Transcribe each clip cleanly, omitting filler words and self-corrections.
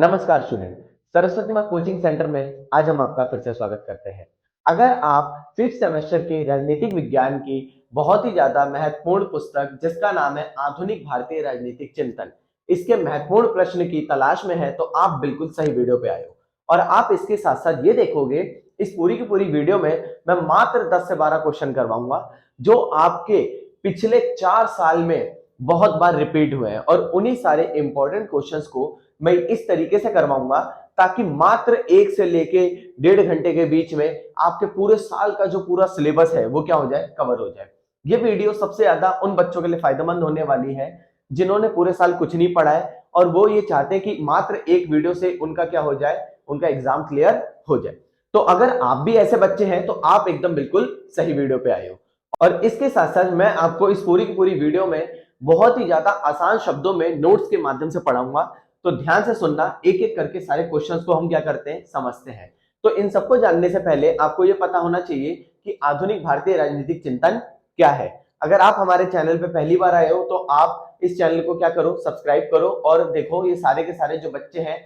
नमस्कार स्टूडेंट। सरस्वती माँ coaching centre में आज हम आपका फिर से स्वागत करते हैं। अगर आप फिफ्थ सेमेस्टर की राजनीतिक विज्ञान की बहुत ही ज्यादा महत्वपूर्ण पुस्तक जिसका नाम है आधुनिक भारतीय राजनीतिक चिंतन, इसके महत्वपूर्ण प्रश्न की तलाश में है तो आप बिल्कुल सही वीडियो पे आए हो। और आप इसके साथ साथ ये देखोगे, इस पूरी की पूरी वीडियो में मैं मात्र 10 से 12 क्वेश्चन करवाऊंगा जो आपके पिछले 4 साल में बहुत बार रिपीट हुए हैं, और उन्हीं सारे इंपॉर्टेंट क्वेश्चंस को मैं इस तरीके से करवाऊंगा ताकि मात्र 1 से लेके 1.5 घंटे के बीच में आपके पूरे साल का जो पूरा सिलेबस है वो क्या हो जाए, कवर हो जाए। ये वीडियो सबसे ज्यादा उन बच्चों के लिए फायदेमंद होने वाली है जिन्होंने पूरे साल कुछ नहीं पढ़ा है और वो ये चाहते हैं कि मात्र एक वीडियो से उनका क्या हो जाए, उनका एग्जाम क्लियर हो जाए। तो अगर आप भी ऐसे बच्चे हैं तो आप एकदम बिल्कुल सही वीडियो पे आए हो। और इसके साथ साथ मैं आपको इस पूरी की पूरी वीडियो में बहुत ही ज्यादा आसान शब्दों में नोट्स के माध्यम से पढ़ाऊंगा। तो ध्यान से सुनना, एक एक करके सारे क्वेश्चंस को हम क्या करते हैं, समझते हैं। तो इन सबको जानने से पहले आपको यह पता होना चाहिए कि आधुनिक भारतीय राजनीतिक चिंतन क्या है। अगर आप हमारे चैनल पे पहली बार आए हो तो आप इस चैनल को क्या करो, सब्सक्राइब करो और देखो ये सारे के सारे जो बच्चे हैं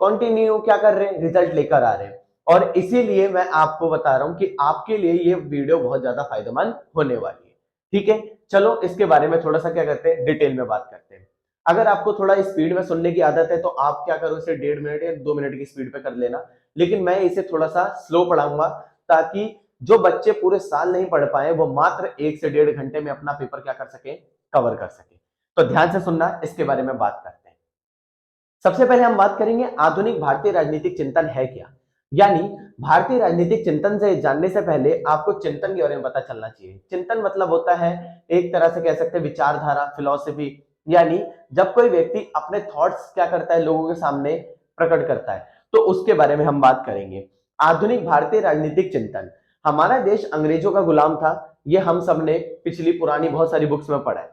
कंटिन्यू क्या कर रहे हैं, रिजल्ट लेकर आ रहे हैं। और इसीलिए मैं आपको बता रहा हूं कि आपके लिए ये वीडियो बहुत ज्यादा फायदेमंद होने वाली है। ठीक है, चलो इसके बारे में थोड़ा सा क्या करते हैं, डिटेल में बात करते हैं। अगर आपको थोड़ा स्पीड में सुनने की आदत है तो आप क्या करो, इसे 1.5 मिनट या 2 मिनट की स्पीड पे कर लेना। लेकिन मैं इसे थोड़ा सा स्लो पढ़ाऊंगा ताकि जो बच्चे पूरे साल नहीं पढ़ पाए वो मात्र 1 से 1.5 घंटे में अपना पेपर क्या कर सके, कवर कर सके। तो ध्यान से सुनना, इसके बारे में बात करते हैं। सबसे पहले हम बात करेंगे आधुनिक भारतीय राजनीतिक चिंतन है क्या। यानी भारतीय राजनीतिक चिंतन से जानने से पहले आपको चिंतन के बारे में पता चलना चाहिए। चिंतन मतलब होता है, एक तरह से कह सकते हैं विचारधारा, फिलॉसफी। यानी जब कोई व्यक्ति अपने थॉट्स क्या करता है, लोगों के सामने प्रकट करता है, तो उसके बारे में हम बात करेंगे। आधुनिक भारतीय राजनीतिक चिंतन, हमारा देश अंग्रेजों का गुलाम था, ये हम सबने पिछली पुरानी बहुत सारी बुक्स में पढ़ा है।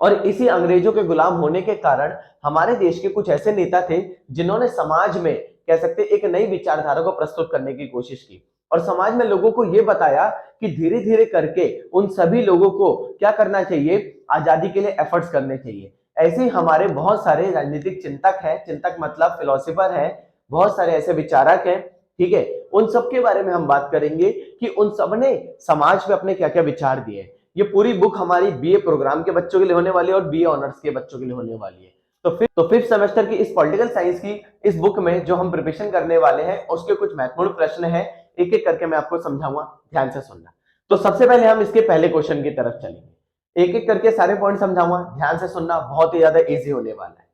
और इसी अंग्रेजों के गुलाम होने के कारण हमारे देश के कुछ ऐसे नेता थे जिन्होंने समाज में कह सकते एक नई विचारधारा को प्रस्तुत करने की कोशिश की और समाज में लोगों को यह बताया कि धीरे धीरे करके उन सभी लोगों को क्या करना चाहिए, आजादी के लिए एफर्ट्स करने चाहिए। ऐसे ही हमारे बहुत सारे राजनीतिक चिंतक हैं, चिंतक मतलब फिलोसोफर हैं, बहुत सारे ऐसे विचारक हैं। ठीक है, उन सब के बारे में हम बात करेंगे कि उन सब ने समाज पे अपने क्या क्या विचार दिए। ये पूरी बुक हमारी बीए प्रोग्राम के बच्चों के लिए होने वाली है और बीए ऑनर्स के बच्चों के लिए होने वाली है। तो फिफ्थ सेमेस्टर की इस पॉलिटिकल साइंस की इस बुक में जो हम प्रिपरेशन करने वाले हैं उसके कुछ महत्वपूर्ण प्रश्न हैं, एक एक करके मैं आपको समझाऊंगा, ध्यान से सुनना। तो सबसे पहले हम इसके पहले क्वेश्चन की तरफ चलेंगे, एक एक करके सारे पॉइंट समझाऊंगा, ध्यान से सुनना, बहुत ही ज्यादा इजी होने वाला है।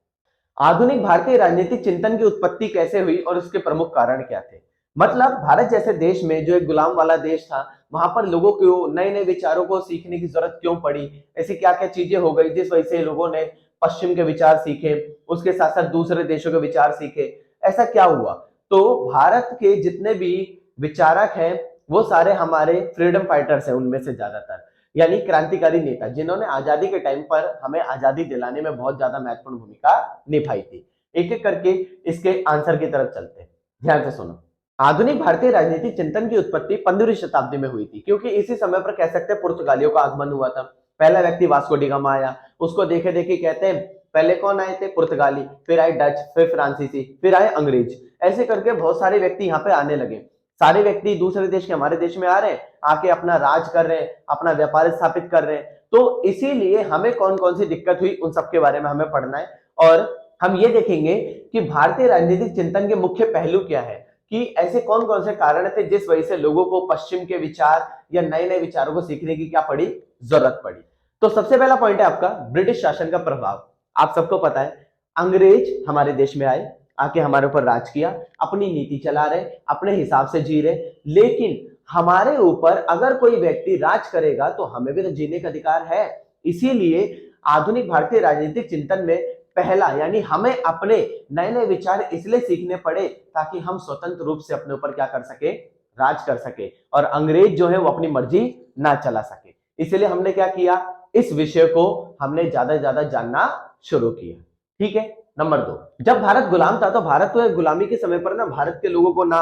आधुनिक भारतीय राजनीतिक चिंतन की उत्पत्ति कैसे हुई और उसके प्रमुख कारण क्या थे। मतलब भारत जैसे देश में जो एक गुलाम वाला देश था, वहां पर लोगों को नए नए विचारों को सीखने की जरूरत क्यों पड़ी, ऐसी क्या क्या चीजें हो गई जिस वजह से लोगों ने पश्चिम के विचार सीखे, उसके साथ साथ दूसरे देशों के विचार सीखे, ऐसा क्या हुआ। तो भारत के जितने भी विचारक हैं वो सारे हमारे फ्रीडम फाइटर्स हैं, उनमें से ज्यादातर यानी क्रांतिकारी नेता जिन्होंने आजादी के टाइम पर हमें आजादी दिलाने में बहुत ज्यादा महत्वपूर्ण भूमिका निभाई थी। एक एक करके इसके आंसर की तरफ चलते हैं, ध्यान से सुनो। आधुनिक भारतीय राजनीतिक चिंतन की उत्पत्ति 15वीं शताब्दी में हुई थी, क्योंकि इसी समय पर कह सकते हैं पुर्तगालियों का आगमन हुआ था। पहला व्यक्ति वास्को डी गामा आया, उसको देखे देखे कहते हैं पहले कौन आए थे, पुर्तगाली, फिर आए डच, फिर फ्रांसीसी, फिर आए अंग्रेज। ऐसे करके बहुत सारे व्यक्ति यहाँ पे आने लगे। सारे व्यक्ति दूसरे देश के हमारे देश में आ रहे हैं, आके अपना राज कर रहे हैं, अपना व्यापार स्थापित कर रहे हैं। तो इसीलिए हमें कौन कौन सी दिक्कत हुई उन सबके बारे में हमें पढ़ना है। और हम ये देखेंगे कि भारतीय राजनीतिक चिंतन के मुख्य पहलू क्या है, कि ऐसे कौन कौन से कारण थे जिस वजह से लोगों को पश्चिम के विचार या नए नए विचारों को सीखने की क्या पड़ी, जरूरत पड़ी। तो सबसे पहला पॉइंट है आपका ब्रिटिश शासन का प्रभाव। आप सबको पता है अंग्रेज हमारे देश में आए, आके हमारे ऊपर राज किया, अपनी नीति चला रहे, अपने हिसाब से जी रहे। लेकिन हमारे ऊपर अगर कोई व्यक्ति राज करेगा तो हमें भी तो जीने का अधिकार है। इसीलिए आधुनिक भारतीय राजनीतिक चिंतन में पहला यानी हमें अपने नए नए विचार इसलिए सीखने पड़े ताकि हम स्वतंत्र रूप से अपने ऊपर क्या कर सके, राज कर सके, और अंग्रेज जो है वो अपनी मर्जी ना चला सके। इसलिए हमने क्या किया, इस विषय को हमने ज्यादा से ज्यादा जानना शुरू किया। ठीक है, नंबर 2, जब भारत गुलाम था तो भारत तो गुलामी के समय पर ना भारत के लोगों को ना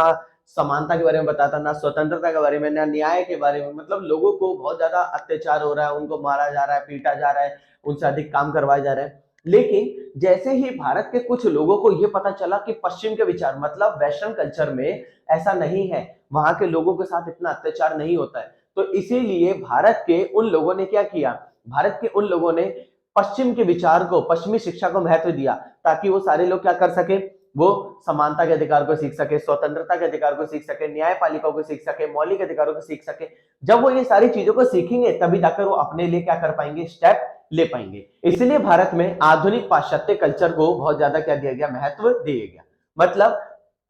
समानता के बारे में बताता, ना स्वतंत्रता के बारे में, ना न्याय के बारे में। मतलब लोगों को बहुत ज्यादा अत्याचार हो रहा है, उनको मारा जा रहा है, पीटा जा रहा है, उनसे अधिक काम करवाया जा रहा है। लेकिन जैसे ही भारत के कुछ लोगों को यह पता चला कि पश्चिम के विचार मतलब वेस्टर्न कल्चर में ऐसा नहीं है, वहां के लोगों के साथ इतना अत्याचार नहीं होता है, तो इसीलिए भारत के उन लोगों ने क्या किया, भारत के उन लोगों ने पश्चिम के विचार को, पश्चिमी शिक्षा को महत्व दिया, ताकि वो सारे लोग क्या कर सके, वो समानता के अधिकार को सीख सके, स्वतंत्रता के अधिकार को सीख सके, न्यायपालिका को सीख सके, मौलिक अधिकारों को सीख सके। जब वो ये सारी चीजों को सीखेंगे तभी जाकर वो अपने लिए क्या कर पाएंगे, स्टेप ले पाएंगे। इसलिए भारत में आधुनिक पाश्चात्य कल्चर को बहुत ज्यादा क्या दिया गया, महत्व दिया गया। मतलब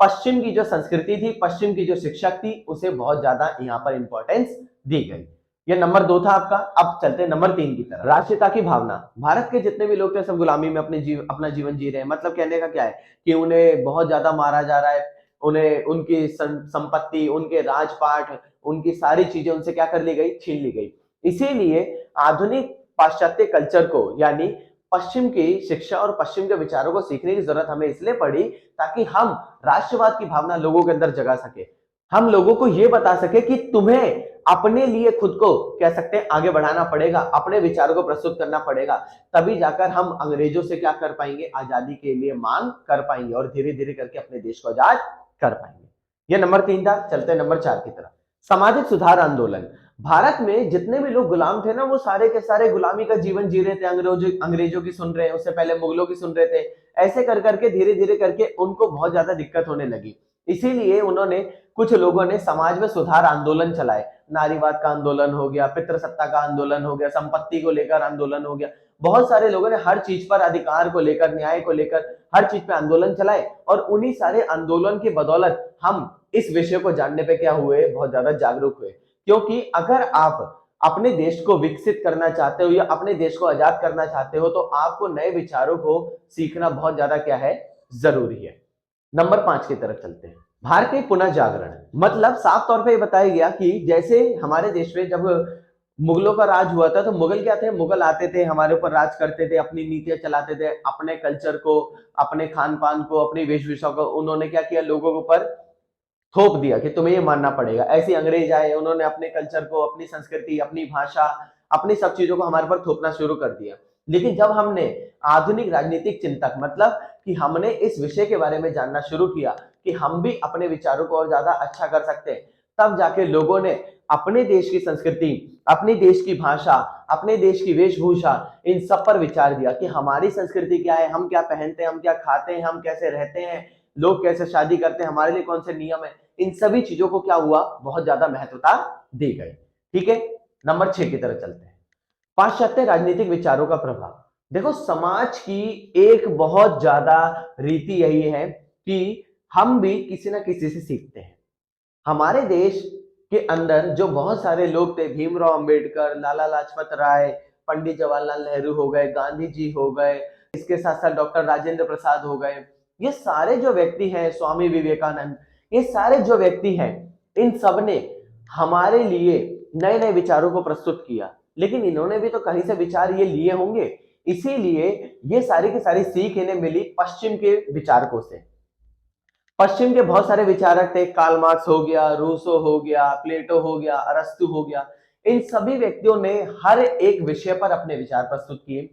पश्चिम की जो संस्कृति थी, पश्चिम की जो शिक्षा थी, उसे बहुत ज्यादा यहाँ पर इंपॉर्टेंस दी गई। ये नंबर 2 था आपका। अब चलते हैं नंबर 3 की तरफ। राष्ट्रीयता की भावना। भारत के जितने भी लोग थे सब गुलामी में अपना जीवन जी रहे हैं। मतलब कहने का क्या है कि उन्हें बहुत ज्यादा मारा जा रहा है, उन्हें उनकी संपत्ति, उनके राजपाट, उनकी सारी चीजें उनसे क्या कर ली गई, छीन ली गई। इसीलिए आधुनिक पाश्चात्य कल्चर को, यानी पश्चिम की शिक्षा और पश्चिम के विचारों को सीखने की जरूरत हमें इसलिए पड़ी ताकि हम राष्ट्रवाद की भावना लोगों के अंदर जगा सके। हम लोगों को यह बता सके कि तुम्हें अपने लिए खुद को कह सकते हैं आगे बढ़ाना पड़ेगा, अपने विचारों को प्रस्तुत करना पड़ेगा, तभी जाकर हम अंग्रेजों से क्या कर पाएंगे, आजादी के लिए मांग कर पाएंगे और धीरे धीरे करके अपने देश को आजाद कर पाएंगे। यह नंबर 3 था। चलते नंबर 4 की तरफ। सामाजिक सुधार आंदोलन। भारत में जितने भी लोग गुलाम थे ना, वो सारे के सारे गुलामी का जीवन जी रहे थे, अंग्रेजों की सुन रहे हैं, उससे पहले मुगलों की सुन रहे थे। ऐसे कर करके धीरे धीरे करके उनको बहुत ज्यादा दिक्कत होने लगी। इसीलिए उन्होंने, कुछ लोगों ने समाज में सुधार आंदोलन चलाए। नारीवाद का आंदोलन हो गया, पितृसत्ता का आंदोलन हो गया, संपत्ति को लेकर आंदोलन हो गया। बहुत सारे लोगों ने हर चीज पर, अधिकार को लेकर, न्याय को लेकर हर चीज पे आंदोलन चलाए, और उन्हीं सारे आंदोलन की बदौलत हम इस विषय को जानने पे क्या हुए, बहुत ज्यादा जागरूक हुए। क्योंकि अगर आप अपने देश को विकसित करना चाहते हो या अपने देश को आजाद करना चाहते हो, तो आपको नए विचारों को सीखना बहुत ज्यादा क्या है, जरूरी है। नंबर 5 की तरफ चलते हैं। भारतीय पुनः जागरण। मतलब साफ तौर पे बताया गया कि जैसे हमारे देश में जब मुगलों का राज हुआ था, तो मुगल क्या थे, मुगल आते थे, हमारे ऊपर राज करते थे, अपनी नीतियां चलाते थे, अपने कल्चर को, अपने खान पान को, अपनी वेशभूषा को उन्होंने क्या किया, लोगों के ऊपर थोप दिया कि तुम्हें ये मानना पड़ेगा। ऐसे अंग्रेज आए, उन्होंने अपने कल्चर को, अपनी संस्कृति, अपनी भाषा, अपनी सब चीजों को हमारे पर थोपना शुरू कर दिया। लेकिन जब हमने आधुनिक राजनीतिक चिंतक, मतलब कि हमने इस विषय के बारे में जानना शुरू किया कि हम भी अपने विचारों को और ज्यादा अच्छा कर सकते हैं, तब जाके लोगों ने अपने देश की संस्कृति, अपने देश की भाषा, अपने देश की वेशभूषा, इन सब पर विचार दिया कि हमारी संस्कृति क्या है, हम क्या पहनते हैं, हम क्या खाते हैं, हम कैसे रहते हैं, लोग कैसे शादी करते हैं, हमारे लिए कौन से नियम है, इन सभी चीजों को क्या हुआ, बहुत ज्यादा महत्वता दी गई। ठीक है, नंबर 6 की तरफ चलते हैं। पाश्चात्य राजनीतिक विचारों का प्रभाव। देखो, समाज की एक बहुत ज्यादा रीति यही है कि हम भी किसी ना किसी से सीखते हैं। हमारे देश के अंदर जो बहुत सारे लोग थे, भीमराव अंबेडकर, लाला लाजपत राय, पंडित जवाहरलाल नेहरू हो गए, गांधी जी हो गए, इसके साथ साथ डॉक्टर राजेंद्र प्रसाद हो गए, ये सारे जो व्यक्ति हैं, स्वामी विवेकानंद, ये सारे जो व्यक्ति हैं, इन सब ने हमारे लिए नए नए विचारों को प्रस्तुत किया। लेकिन इन्होंने भी तो कहीं से विचार ये लिए होंगे, इसीलिए ये सारी की सारी सीख इन्हें मिली पश्चिम के विचारकों से। पश्चिम के बहुत सारे विचारक थे, कार्ल मार्क्स हो गया, रूसो हो गया, प्लेटो हो गया, अरस्तु हो गया। इन सभी व्यक्तियों ने हर एक विषय पर अपने विचार प्रस्तुत किए।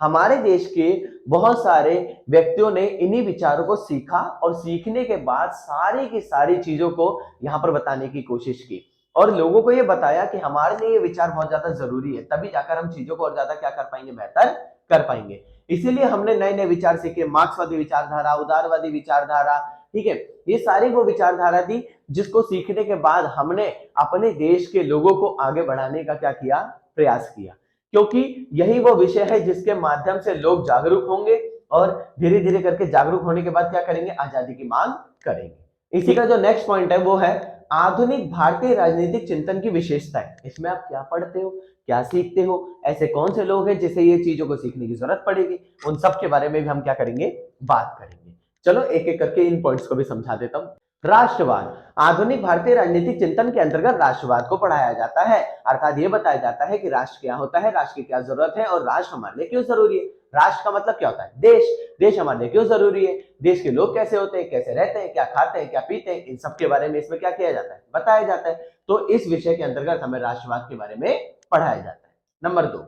हमारे देश के बहुत सारे व्यक्तियों ने इन्हीं विचारों को सीखा और सीखने के बाद सारी की सारी चीजों को यहाँ पर बताने की कोशिश की और लोगों को ये बताया कि हमारे लिए ये विचार बहुत ज्यादा जरूरी है, तभी जाकर हम चीजों को और ज्यादा क्या कर पाएंगे, बेहतर कर पाएंगे। इसीलिए हमने नए नए विचार सीखे, मार्क्सवादी विचारधारा, उदारवादी विचारधारा। ठीक है, ये सारी वो विचारधारा थी जिसको सीखने के बाद हमने अपने देश के लोगों को आगे बढ़ाने का क्या किया, प्रयास किया, क्योंकि यही वो विषय है जिसके माध्यम से लोग जागरूक होंगे और धीरे धीरे करके जागरूक होने के बाद क्या करेंगे, आजादी की मांग करेंगे। इसी का जो नेक्स्ट पॉइंट है वो है आधुनिक भारतीय राजनीतिक चिंतन की विशेषताएं। इसमें आप क्या पढ़ते हो, क्या सीखते हो, ऐसे कौन से लोग हैं जिसे ये चीजों को सीखने की जरूरत पड़ेगी, उन सब के बारे में भी हम क्या करेंगे, बात करेंगे। चलो एक एक करके इन पॉइंट्स को भी समझा देता हूं। राष्ट्रवाद। आधुनिक भारतीय राजनीतिक चिंतन के अंतर्गत राष्ट्रवाद को पढ़ाया जाता है, अर्थात ये बताया जाता है कि राष्ट्र क्या होता है, राष्ट्र की क्या जरूरत है और राष्ट्र हमारे लिए क्यों जरूरी है। राष्ट्र का मतलब क्या होता है, देश। देश हमारे लिए क्यों जरूरी है, देश के लोग कैसे होते हैं, कैसे रहते हैं, क्या खाते हैं, क्या पीते हैं, इन सब के बारे में इसमें क्या किया जाता है, बताया जाता है। तो इस विषय के अंतर्गत हमें राष्ट्रवाद के बारे में पढ़ाया जाता है। नंबर 2,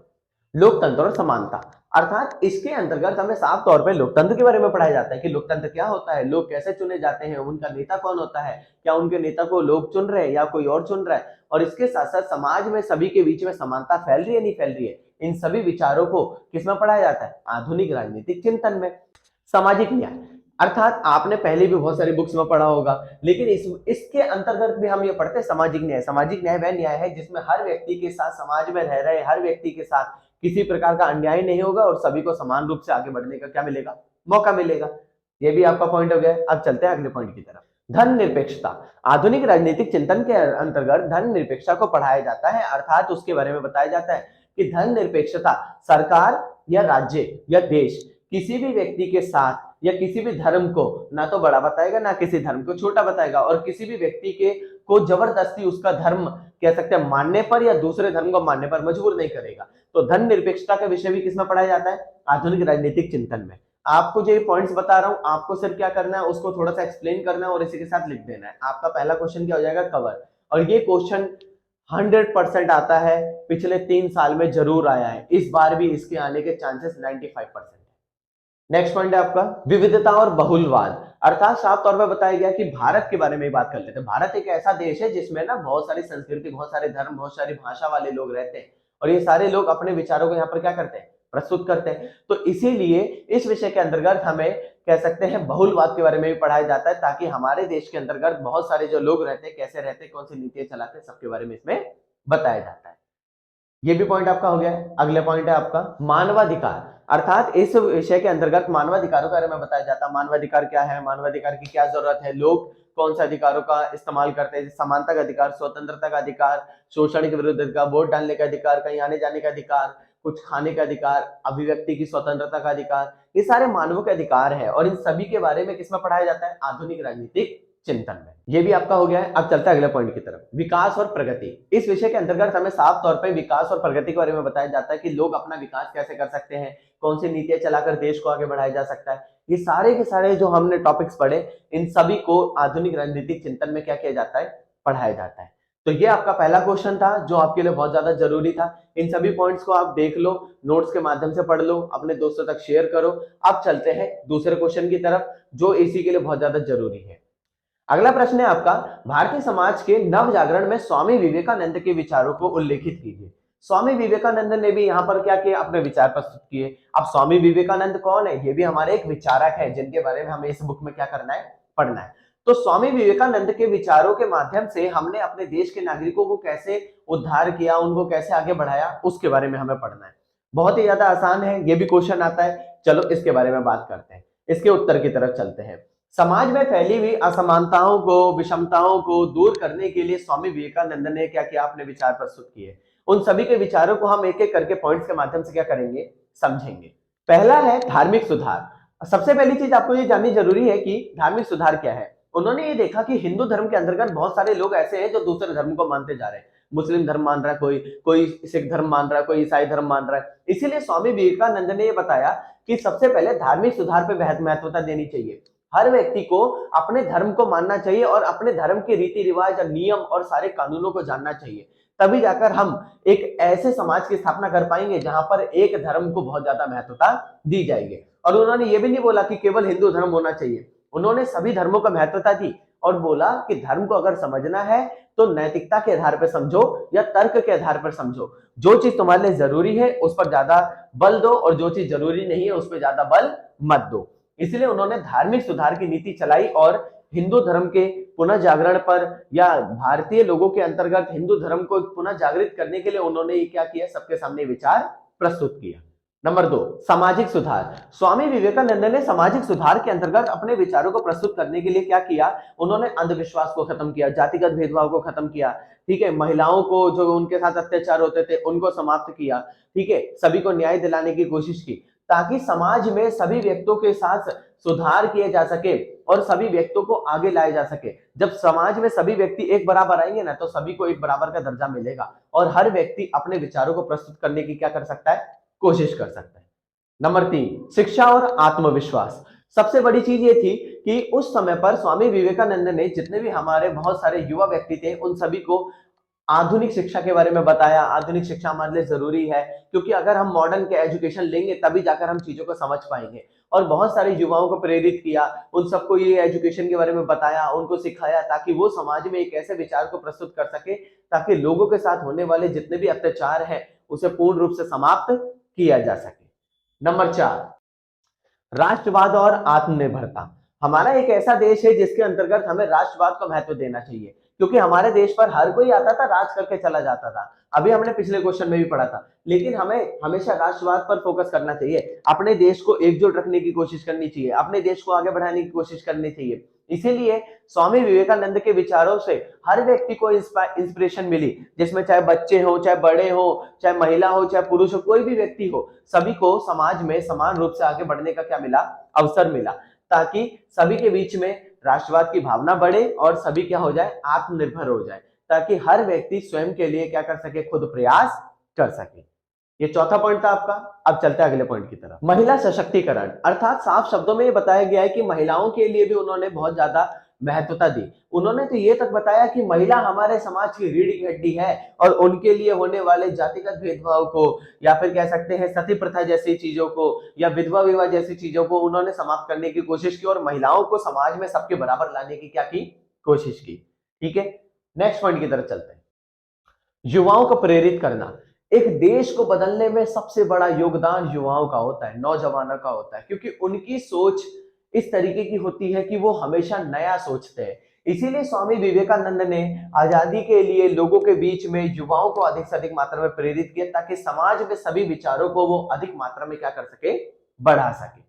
लोकतंत्र और समानता। अर्थात इसके अंतर्गत हमें साफ तौर पे लोकतंत्र के बारे में पढ़ाया जाता है कि लोकतंत्र क्या होता है, लोग कैसे चुने जाते हैं, उनका नेता कौन होता है, क्या उनके नेता को लोग चुन रहे हैं या कोई और चुन रहा है, और इसके साथ साथ समाज में सभी के बीच में समानता फैल रही है नहीं फैल रही है, इन सभी विचारों को किसमें पढ़ाया जाता है, आधुनिक राजनीतिक चिंतन में। सामाजिक न्याय, अर्थात आपने पहले भी बहुत सारी बुक्स में पढ़ा होगा, लेकिन इसके अंतर्गत भी हम ये पढ़ते हैं सामाजिक न्याय। सामाजिक न्याय वह न्याय है जिसमें हर व्यक्ति के साथ, समाज में रह रहे हर व्यक्ति के साथ किसी प्रकार का अन्याय नहीं होगा और सभी को समान रूप से आगे बढ़ने का क्या मिलेगा, मौका मिलेगा। ये भी आपका पॉइंट हो गया। अब चलते हैं अगले पॉइंट की तरफ। धर्मनिरपेक्षता, आधुनिक राजनीतिक चिंतन के अंतर्गत धर्मनिरपेक्षता को पढ़ाया जाता है, अर्थात उसके बारे में बताया जाता है कि धर्मनिरपेक्षता सरकार या राज्य या देश किसी भी व्यक्ति के साथ या किसी भी धर्म को ना तो बड़ा बताएगा ना किसी धर्म को छोटा बताएगा, और किसी भी व्यक्ति के को जबरदस्ती उसका धर्म कह सकते हैं मानने पर या दूसरे धर्म को मानने पर मजबूर नहीं करेगा। तो धर्मनिरपेक्षता का विषय भी किसमें पढ़ाया जाता है, आधुनिक राजनीतिक चिंतन में। आपको जो पॉइंट्स बता रहा हूं, आपको सिर्फ क्या करना है, उसको थोड़ा सा एक्सप्लेन करना है और इसी के साथ लिख देना है। आपका पहला क्वेश्चन क्या हो जाएगा, कवर। और ये क्वेश्चन 100% आता है, पिछले 3 साल में जरूर आया है, इस बार भी इसके आने के चांसेस 95%। नेक्स्ट पॉइंट है आपका विविधता और बहुलवाद, अर्थात साफ तौर पर बताया गया कि भारत के बारे में बात कर लेते हैं। भारत एक ऐसा देश है जिसमें ना बहुत सारी संस्कृति, बहुत सारे धर्म, बहुत सारी भाषा वाले लोग रहते हैं, और ये सारे लोग अपने विचारों को यहाँ पर क्या करते हैं, प्रस्तुत करते हैं। तो इसीलिए इस विषय के अंतर्गत हमें कह सकते हैं बहुलवाद के बारे में भी पढ़ाया जाता है, ताकि हमारे देश के अंतर्गत बहुत सारे जो लोग रहते हैं, कैसे रहते हैं, कौन सी नीतियां चलाते हैं, सबके बारे में इसमें बताया जाता है। ये भी पॉइंट आपका हो गया है। अगले पॉइंट है आपका मानवाधिकार, अर्थात इस विषय के अंतर्गत मानवाधिकारों के बारे में बताया जाता है। मानवाधिकार क्या है, मानवाधिकार की क्या जरूरत है, लोग कौन से अधिकारों का इस्तेमाल करते हैं, समानता का अधिकार, स्वतंत्रता का अधिकार, शोषण के विरुद्ध अधिकार, वोट डालने का अधिकार, कहीं आने जाने का अधिकार, कुछ खाने का अधिकार, अभिव्यक्ति की स्वतंत्रता का अधिकार, ये सारे मानवों के अधिकार है, और इन सभी के बारे में किसमें पढ़ाया जाता है, आधुनिक राजनीतिक चिंतन में। ये भी आपका हो गया है। अब चलता है अगले पॉइंट की तरफ, विकास और प्रगति। इस विषय के अंतर्गत हमें साफ तौर पे विकास और प्रगति के बारे में बताया जाता है कि लोग अपना विकास कैसे कर सकते हैं, कौन सी नीतियां चलाकर देश को आगे बढ़ाया जा सकता है। ये सारे के सारे जो हमने टॉपिक्स पढ़े, इन सभी को आधुनिक राजनीतिक चिंतन में क्या किया जाता है, पढ़ाया जाता है। तो ये आपका पहला क्वेश्चन था जो आपके लिए बहुत ज्यादा जरूरी था। इन सभी पॉइंट्स को आप देख लो, नोट्स के माध्यम से पढ़ लो, अपने दोस्तों तक शेयर करो। अब चलते हैं दूसरे क्वेश्चन की तरफ जो इसी के लिए बहुत ज्यादा जरूरी है। अगला प्रश्न है आपका, भारतीय समाज के नव जागरण में स्वामी विवेकानंद के विचारों को उल्लेखित कीजिए। स्वामी विवेकानंद ने भी यहाँ पर क्या किया, अपने विचार प्रस्तुत किए। अब स्वामी विवेकानंद कौन है, ये भी हमारे एक विचारक है जिनके बारे में हमें इस बुक में क्या करना है, पढ़ना है। तो स्वामी विवेकानंद के विचारों के माध्यम से हमने अपने देश के नागरिकों को कैसे उद्धार किया, उनको कैसे आगे बढ़ाया, उसके बारे में हमें पढ़ना है। बहुत ही ज्यादा आसान है, ये भी क्वेश्चन आता है। चलो इसके बारे में बात करते हैं, इसके उत्तर की तरफ चलते हैं। समाज में फैली हुई असमानताओं को, विषमताओं को दूर करने के लिए स्वामी विवेकानंद ने क्या किया, अपने विचार प्रस्तुत किए। उन सभी के विचारों को हम एक एक करके पॉइंट्स के माध्यम से क्या करेंगे, समझेंगे। पहला है धार्मिक सुधार। सबसे पहली चीज आपको ये जाननी जरूरी है कि धार्मिक सुधार क्या है। उन्होंने ये देखा कि हिंदू धर्म के अंतर्गत बहुत सारे लोग ऐसे हैं जो दूसरे धर्म को मानते जा रहे हैं। मुस्लिम धर्म मान रहा है कोई, कोई सिख धर्म मान रहा है, कोई ईसाई धर्म मान रहा है। इसीलिए स्वामी विवेकानंद ने ये बताया कि सबसे पहले धार्मिक सुधार पे बेहद महत्वता देनी चाहिए। हर व्यक्ति को अपने धर्म को मानना चाहिए और अपने धर्म के रीति रिवाज, नियम और सारे कानूनों को जानना चाहिए। तभी जाकर हम एक ऐसे समाज की स्थापना कर पाएंगे जहां पर एक धर्म को बहुत ज्यादा महत्वता दी जाएगी। और उन्होंने ये भी नहीं बोला कि केवल हिंदू धर्म होना चाहिए, उन्होंने सभी धर्मों को महत्वता दी और बोला कि धर्म को अगर समझना है तो नैतिकता के आधार पर समझो या तर्क के आधार पर समझो। जो चीज तुम्हारे लिए जरूरी है उस पर ज्यादा बल दो और जो चीज जरूरी नहीं है उस पर ज्यादा बल मत दो। इसलिए उन्होंने धार्मिक सुधार की नीति चलाई और हिंदू धर्म के पुनः जागरण पर या भारतीय लोगों के अंतर्गत हिंदू धर्म को पुनः जागृत करने के लिए उन्होंने ये क्या किया, सबके सामने विचार प्रस्तुत किया। नंबर 2, सामाजिक सुधार। स्वामी विवेकानंद ने सामाजिक सुधार के अंतर्गत अपने विचारों को प्रस्तुत करने के लिए क्या किया, उन्होंने अंधविश्वास को खत्म किया, जातिगत भेदभाव को खत्म किया, ठीक है, महिलाओं को जो उनके साथ अत्याचार होते थे उनको समाप्त किया, ठीक है, सभी को न्याय दिलाने की कोशिश की ताकि समाज में सभी व्यक्तियों के साथ सुधार किए जा सके और सभी व्यक्तियों को आगे लाया जा सके। जब समाज में सभी व्यक्ति एक बराबर आएंगे ना तो सभी को एक बराबर का दर्जा मिलेगा और हर व्यक्ति अपने विचारों को प्रस्तुत करने की क्या कर सकता है, कोशिश कर सकता है। नंबर 3, शिक्षा और आत्मविश्वास। सबसे बड़ी चीज ये थी कि उस समय पर स्वामी विवेकानंद ने जितने भी हमारे बहुत सारे युवा व्यक्ति थे उन सभी को आधुनिक शिक्षा के बारे में बताया। आधुनिक शिक्षा हमारे लिए जरूरी है क्योंकि अगर हम मॉडर्न के एजुकेशन लेंगे तभी जाकर हम चीजों को समझ पाएंगे। और बहुत सारे युवाओं को प्रेरित किया, उन सबको ये एजुकेशन के बारे में बताया, उनको सिखाया ताकि वो समाज में एक ऐसे विचार को प्रस्तुत कर सके ताकि लोगों के साथ होने वाले जितने भी अत्याचार हैं उसे पूर्ण रूप से समाप्त किया जा सके। नंबर 4, राष्ट्रवाद और आत्मनिर्भरता। हमारा एक ऐसा देश है जिसके अंतर्गत हमें राष्ट्रवाद को महत्व देना चाहिए क्योंकि हमारे देश पर हर कोई आता था, राज करके चला जाता था। अभी हमने पिछले क्वेश्चन में भी पढ़ा था, लेकिन हमें हमेशा राष्ट्रवाद पर फोकस करना चाहिए। अपने देश को एकजुट रखने की कोशिश करनी चाहिए, अपने देश को आगे बढ़ाने की कोशिश करनी चाहिए। इसीलिए स्वामी विवेकानंद के विचारों से हर व्यक्ति को इंस्पिरेशन मिली, जिसमें चाहे बच्चे हो, चाहे बड़े हो, चाहे महिला हो, चाहे पुरुष हो, कोई भी व्यक्ति हो, सभी को समाज में समान रूप से आगे बढ़ने का क्या मिला, अवसर मिला, ताकि सभी के बीच में राष्ट्रवाद की भावना बढ़े और सभी क्या हो जाए, आत्मनिर्भर हो जाए, ताकि हर व्यक्ति स्वयं के लिए क्या कर सके, खुद प्रयास कर सके। ये चौथा पॉइंट था आपका। अब चलते हैं अगले पॉइंट की तरफ। महिला सशक्तिकरण, अर्थात साफ शब्दों में ये बताया गया है कि महिलाओं के लिए भी उन्होंने बहुत ज्यादा महत्वता दी। उन्होंने तो ये तक बताया कि महिला हमारे समाज की रीढ़ की हड्डी है और उनके लिए होने वाले जातिगत भेदभाव को या फिर कह सकते हैं सती प्रथा जैसी चीजों को या विधवा विवाह जैसी चीजों को उन्होंने समाप्त करने की कोशिश की और महिलाओं को समाज में सबके बराबर लाने की क्या की, कोशिश की। ठीक है, नेक्स्ट पॉइंट की तरफ चलते हैं। युवाओं को प्रेरित करना। एक देश को बदलने में सबसे बड़ा योगदान युवाओं का होता है, नौजवानों का होता है, क्योंकि उनकी सोच इस तरीके की होती है कि वो हमेशा नया सोचते हैं। इसीलिए स्वामी विवेकानंद ने आजादी के लिए लोगों के बीच में युवाओं को अधिक से अधिक मात्रा में प्रेरित किया ताकि समाज में सभी विचारों को वो अधिक मात्रा में क्या कर सके, बढ़ा सके।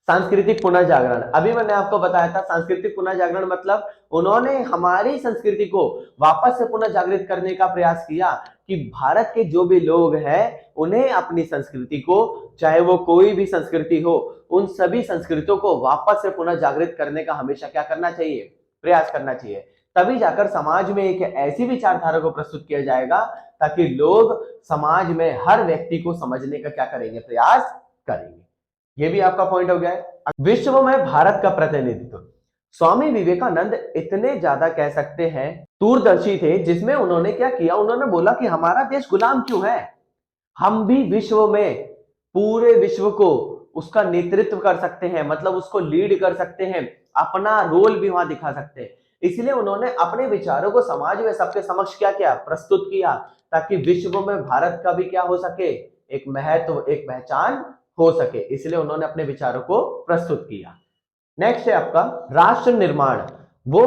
सांस्कृतिक पुनर्जागरण, अभी मैंने आपको बताया था सांस्कृतिक पुनर्जागरण मतलब उन्होंने हमारी संस्कृति को वापस से पुनर्जागृत करने का प्रयास किया कि भारत के जो भी लोग हैं उन्हें अपनी संस्कृति को, चाहे वो कोई भी संस्कृति हो, उन सभी संस्कृतियों को वापस से पुनर्जागृत करने का हमेशा क्या करना चाहिए, प्रयास करना चाहिए। तभी जाकर समाज में एक ऐसी विचारधारा को प्रस्तुत किया जाएगा ताकि लोग समाज में हर व्यक्ति को समझने का क्या करेंगे, प्रयास करेंगे। ये भी आपका पॉइंट हो गया है। विश्व में भारत का प्रतिनिधित्व, स्वामी विवेकानंद इतने ज्यादा कह सकते हैं दूरदर्शी थे, जिसमें उन्होंने क्या किया, उन्होंने बोला कि हमारा देश गुलाम क्यों है, हम भी विश्व में पूरे विश्व को उसका नेतृत्व कर सकते हैं, मतलब उसको लीड कर सकते हैं, अपना रोल भी वहां दिखा सकते हैं। इसलिए उन्होंने अपने विचारों को समाज में सबके समक्ष क्या किया, प्रस्तुत किया, ताकि विश्व में भारत का भी क्या हो सके, एक महत्व, एक पहचान हो सके। इसलिए उन्होंने अपने विचारों को प्रस्तुत किया। नेक्स्ट है आपका राष्ट्र निर्माण। वो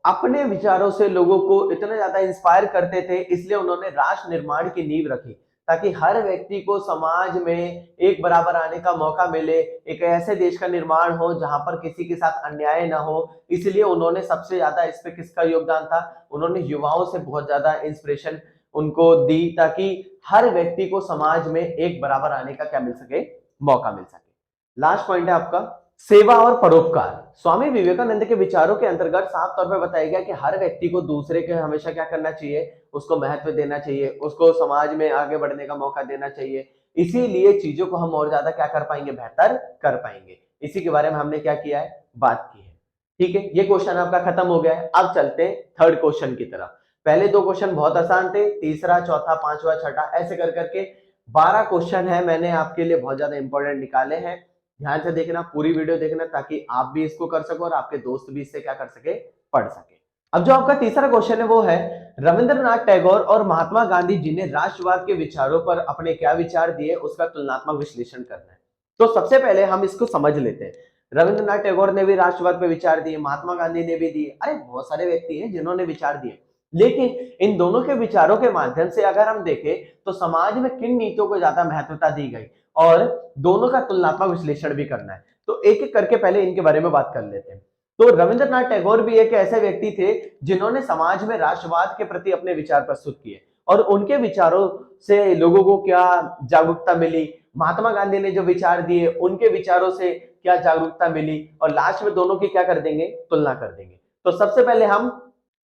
अपने विचारों से लोगों को इतना ज्यादा इंस्पायर करते थे, इसलिए उन्होंने राष्ट्र निर्माण की नींव रखी ताकि हर व्यक्ति को समाज में एक बराबर आने का मौका मिले, एक ऐसे देश का निर्माण हो जहां पर किसी के साथ अन्याय ना हो। इसलिए उन्होंने सबसे ज्यादा इस पे किसका योगदान था, उन्होंने युवाओं से बहुत ज्यादा इंस्पिरेशन उनको दी ताकि हर व्यक्ति को समाज में एक बराबर आने का क्या मिल सके, मौका मिल सके। लास्ट पॉइंट है आपका सेवा और परोपकार। स्वामी विवेकानंद के विचारों के अंतर्गत साफ तौर पर बताया गया कि हर व्यक्ति को दूसरे के हमेशा क्या करना चाहिए, उसको महत्व देना चाहिए, उसको समाज में आगे बढ़ने का मौका देना चाहिए। इसीलिए चीजों को हम और ज्यादा क्या कर पाएंगे, बेहतर कर पाएंगे। इसी के बारे में हमने क्या किया है, बात की है। ठीक है, ये क्वेश्चन आपका खत्म हो गया है। अब चलते हैं थर्ड क्वेश्चन की तरफ। पहले दो क्वेश्चन बहुत आसान थे, तीसरा, चौथा, पांचवा, छठा, ऐसे कर करके 12 क्वेश्चन है मैंने आपके लिए बहुत ज्यादा इंपॉर्टेंट निकाले हैं। ध्यान से देखना, पूरी वीडियो देखना ताकि आप भी इसको कर सको और आपके दोस्त भी इससे क्या कर सके, पढ़ सके। अब जो आपका तीसरा क्वेश्चन है वो है रविंद्रनाथ टैगोर और महात्मा गांधी जी ने राष्ट्रवाद के विचारों पर अपने क्या विचार दिए, उसका तुलनात्मक विश्लेषण करना है। तो सबसे पहले हम इसको समझ लेते हैं। रविंद्रनाथ टैगोर ने भी राष्ट्रवाद पे विचार दिए, महात्मा गांधी ने भी दिए, अरे बहुत सारे व्यक्ति हैं जिन्होंने विचार दिए। लेकिन इन दोनों के विचारों के माध्यम से अगर हम देखें तो समाज में किन नीतियों को ज्यादा महत्वता दी गई और दोनों का तुलनात्मक विश्लेषण भी करना है। तो एक एक करके पहले इनके बारे में बात कर लेते हैं। तो रविंद्रनाथ टैगोर भी एक ऐसे व्यक्ति थे जिन्होंने समाज में राष्ट्रवाद के प्रति अपने विचार प्रस्तुत किए और उनके विचारों से लोगों को क्या जागरूकता मिली। महात्मा गांधी ने जो विचार दिए उनके विचारों से क्या जागरूकता मिली, और लास्ट में दोनों की क्या कर देंगे, तुलना कर देंगे। तो सबसे पहले हम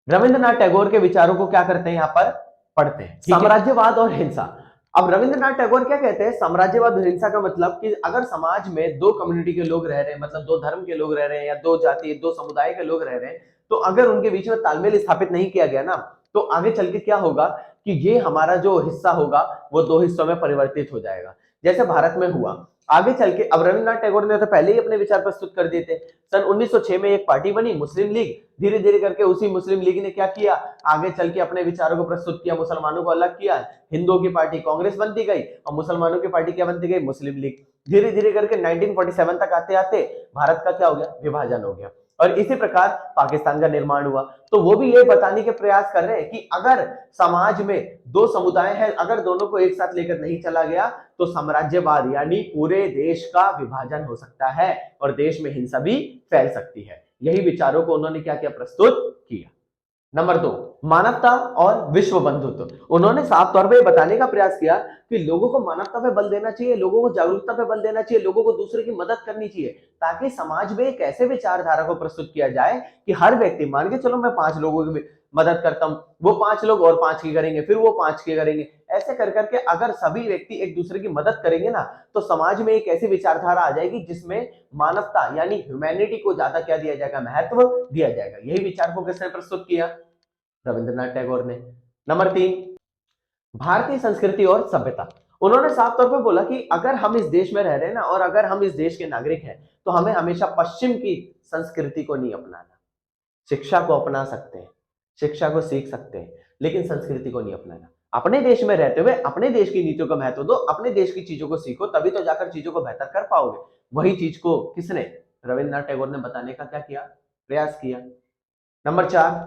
रविंद्रनाथ टैगोर के विचारों को क्या करते हैं, यहाँ पर पढ़ते हैं। साम्राज्यवाद और हिंसा। अब रविंद्रनाथ टैगोर क्या कहते हैं, साम्राज्यवाद और हिंसा का मतलब कि अगर समाज में दो कम्युनिटी के लोग रह रहे हैं, मतलब दो धर्म के लोग रह रहे हैं या दो जाति, दो समुदाय के लोग रह रहे हैं, तो अगर उनके बीच में तालमेल स्थापित नहीं किया गया ना, तो आगे चल के क्या होगा कि ये हमारा जो हिस्सा होगा वो दो हिस्सों में परिवर्तित हो जाएगा, जैसे भारत में हुआ। आगे चल के अब रविन्द्रनाथ टैगोर ने तो पहले ही अपने विचार प्रस्तुत कर दिए थे। सन 1906 में एक पार्टी बनी मुस्लिम लीग, धीरे धीरे करके उसी मुस्लिम लीग ने क्या किया, आगे चल के अपने विचारों को प्रस्तुत किया, मुसलमानों को अलग किया, हिंदुओं की पार्टी कांग्रेस बनती गई और मुसलमानों की पार्टी क्या बनती गई, मुस्लिम लीग। धीरे धीरे करके 1947 तक आते आते भारत का क्या हो गया, विभाजन हो गया और इसी प्रकार पाकिस्तान का निर्माण हुआ। तो वो भी ये बताने के प्रयास कर रहे हैं कि अगर समाज में दो समुदाय हैं, अगर दोनों को एक साथ लेकर नहीं चला गया तो साम्राज्यवाद यानी पूरे देश का विभाजन हो सकता है और देश में हिंसा भी फैल सकती है। यही विचारों को उन्होंने क्या किया, प्रस्तुत किया। नंबर 2, मानवता और विश्व बंधुत्व। उन्होंने साफ तौर पे बताने का प्रयास किया कि लोगों को मानवता पे बल देना चाहिए, लोगों को जागरूकता पे बल देना चाहिए, लोगों को दूसरे की मदद करनी चाहिए, ताकि समाज में एक ऐसे विचारधारा को प्रस्तुत किया जाए कि हर व्यक्ति, मान के चलो मैं 5 लोगों की मदद करता हूं, वो 5 लोग और 5 की करेंगे, फिर वो 5 की करेंगे, ऐसे कर करके अगर सभी व्यक्ति एक दूसरे की मदद करेंगे ना, तो समाज में एक ऐसी विचारधारा आ जाएगी जिसमें मानवता यानी ह्यूमैनिटी को ज्यादा क्या दिया जाएगा, महत्व दिया जाएगा। यही विचार को किसने प्रस्तुत किया, रविंद्रनाथ टैगोर ने। नंबर 3, भारतीय संस्कृति और सभ्यता। उन्होंने साफ तौर पर बोला कि अगर हम इस देश में रह रहे हैं ना और अगर हम इस देश के नागरिक हैं तो हमें हमेशा पश्चिम की संस्कृति को नहीं अपनाना। शिक्षा को अपना सकते हैं, शिक्षा को सीख सकते हैं, लेकिन संस्कृति को नहीं अपनाना। अपने देश में रहते हुए अपने देश की नीतियों का महत्व दो, अपने देश की चीजों को सीखो, तभी तो जाकर चीजों को बेहतर कर पाओगे। वही चीज को किसने, रविन्द्रनाथ टैगोर ने बताने का क्या किया, प्रयास किया। नंबर 4,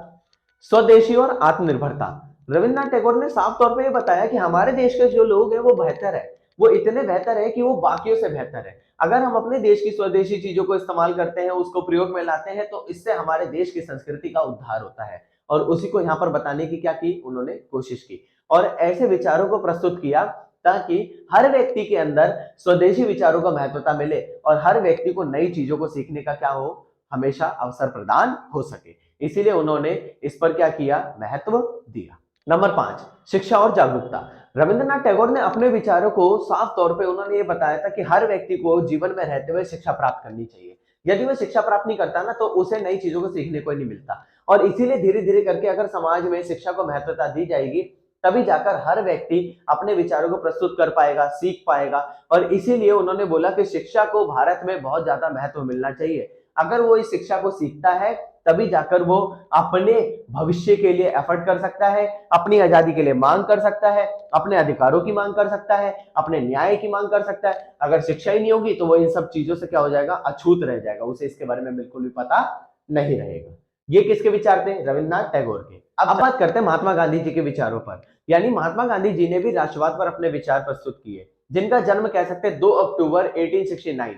स्वदेशी और आत्मनिर्भरता। रविन्द्रनाथ टैगोर ने साफ तौर पे ये बताया कि हमारे देश के जो लोग हैं वो बेहतर है, वो इतने बेहतर है कि वो बाकियों से बेहतर है। अगर हम अपने देश की स्वदेशी चीजों को इस्तेमाल करते हैं, उसको प्रयोग में लाते हैं, तो इससे हमारे देश की संस्कृति का उद्धार होता है और उसी को यहाँ पर बताने की क्या की, उन्होंने कोशिश की और ऐसे विचारों को प्रस्तुत किया ताकि हर व्यक्ति के अंदर स्वदेशी विचारों का महत्वता मिले और हर व्यक्ति को नई चीजों को सीखने का क्या हो, हमेशा अवसर प्रदान हो सके। इसीलिए उन्होंने इस पर क्या किया, महत्व दिया। नंबर 5, शिक्षा और जागरूकता। रविंद्रनाथ टैगोर ने अपने विचारों को साफ तौर पे उन्होंने ये बताया था कि हर व्यक्ति को जीवन में रहते हुए शिक्षा प्राप्त करनी चाहिए। यदि वह शिक्षा प्राप्त नहीं करता ना तो उसे नई चीजों को सीखने को नहीं मिलता और इसीलिए धीरे धीरे करके अगर समाज में शिक्षा को महत्वता दी जाएगी तभी जाकर हर व्यक्ति अपने विचारों को प्रस्तुत कर पाएगा, सीख पाएगा और इसीलिए उन्होंने बोला कि शिक्षा को भारत में बहुत ज्यादा महत्व मिलना चाहिए। अगर वो इस शिक्षा को सीखता है तभी जाकर वो अपने भविष्य के लिए एफर्ट कर सकता है, अपनी आजादी के लिए मांग कर सकता है, अपने अधिकारों की मांग कर सकता है, अपने न्याय की मांग कर सकता है। अगर शिक्षा ही नहीं होगी तो वो इन सब चीजों से क्या हो जाएगा, अछूत रह जाएगा, उसे इसके बारे में बिल्कुल भी पता नहीं रहेगा। ये किसके विचार थे, रविन्द्रनाथ टैगोर के। अब बात करते हैं महात्मा गांधी जी के विचारों पर। यानी महात्मा गांधी जी ने भी राष्ट्रवाद पर अपने विचार प्रस्तुत किए, जिनका जन्म कह सकते हैं 2 अक्टूबर 1869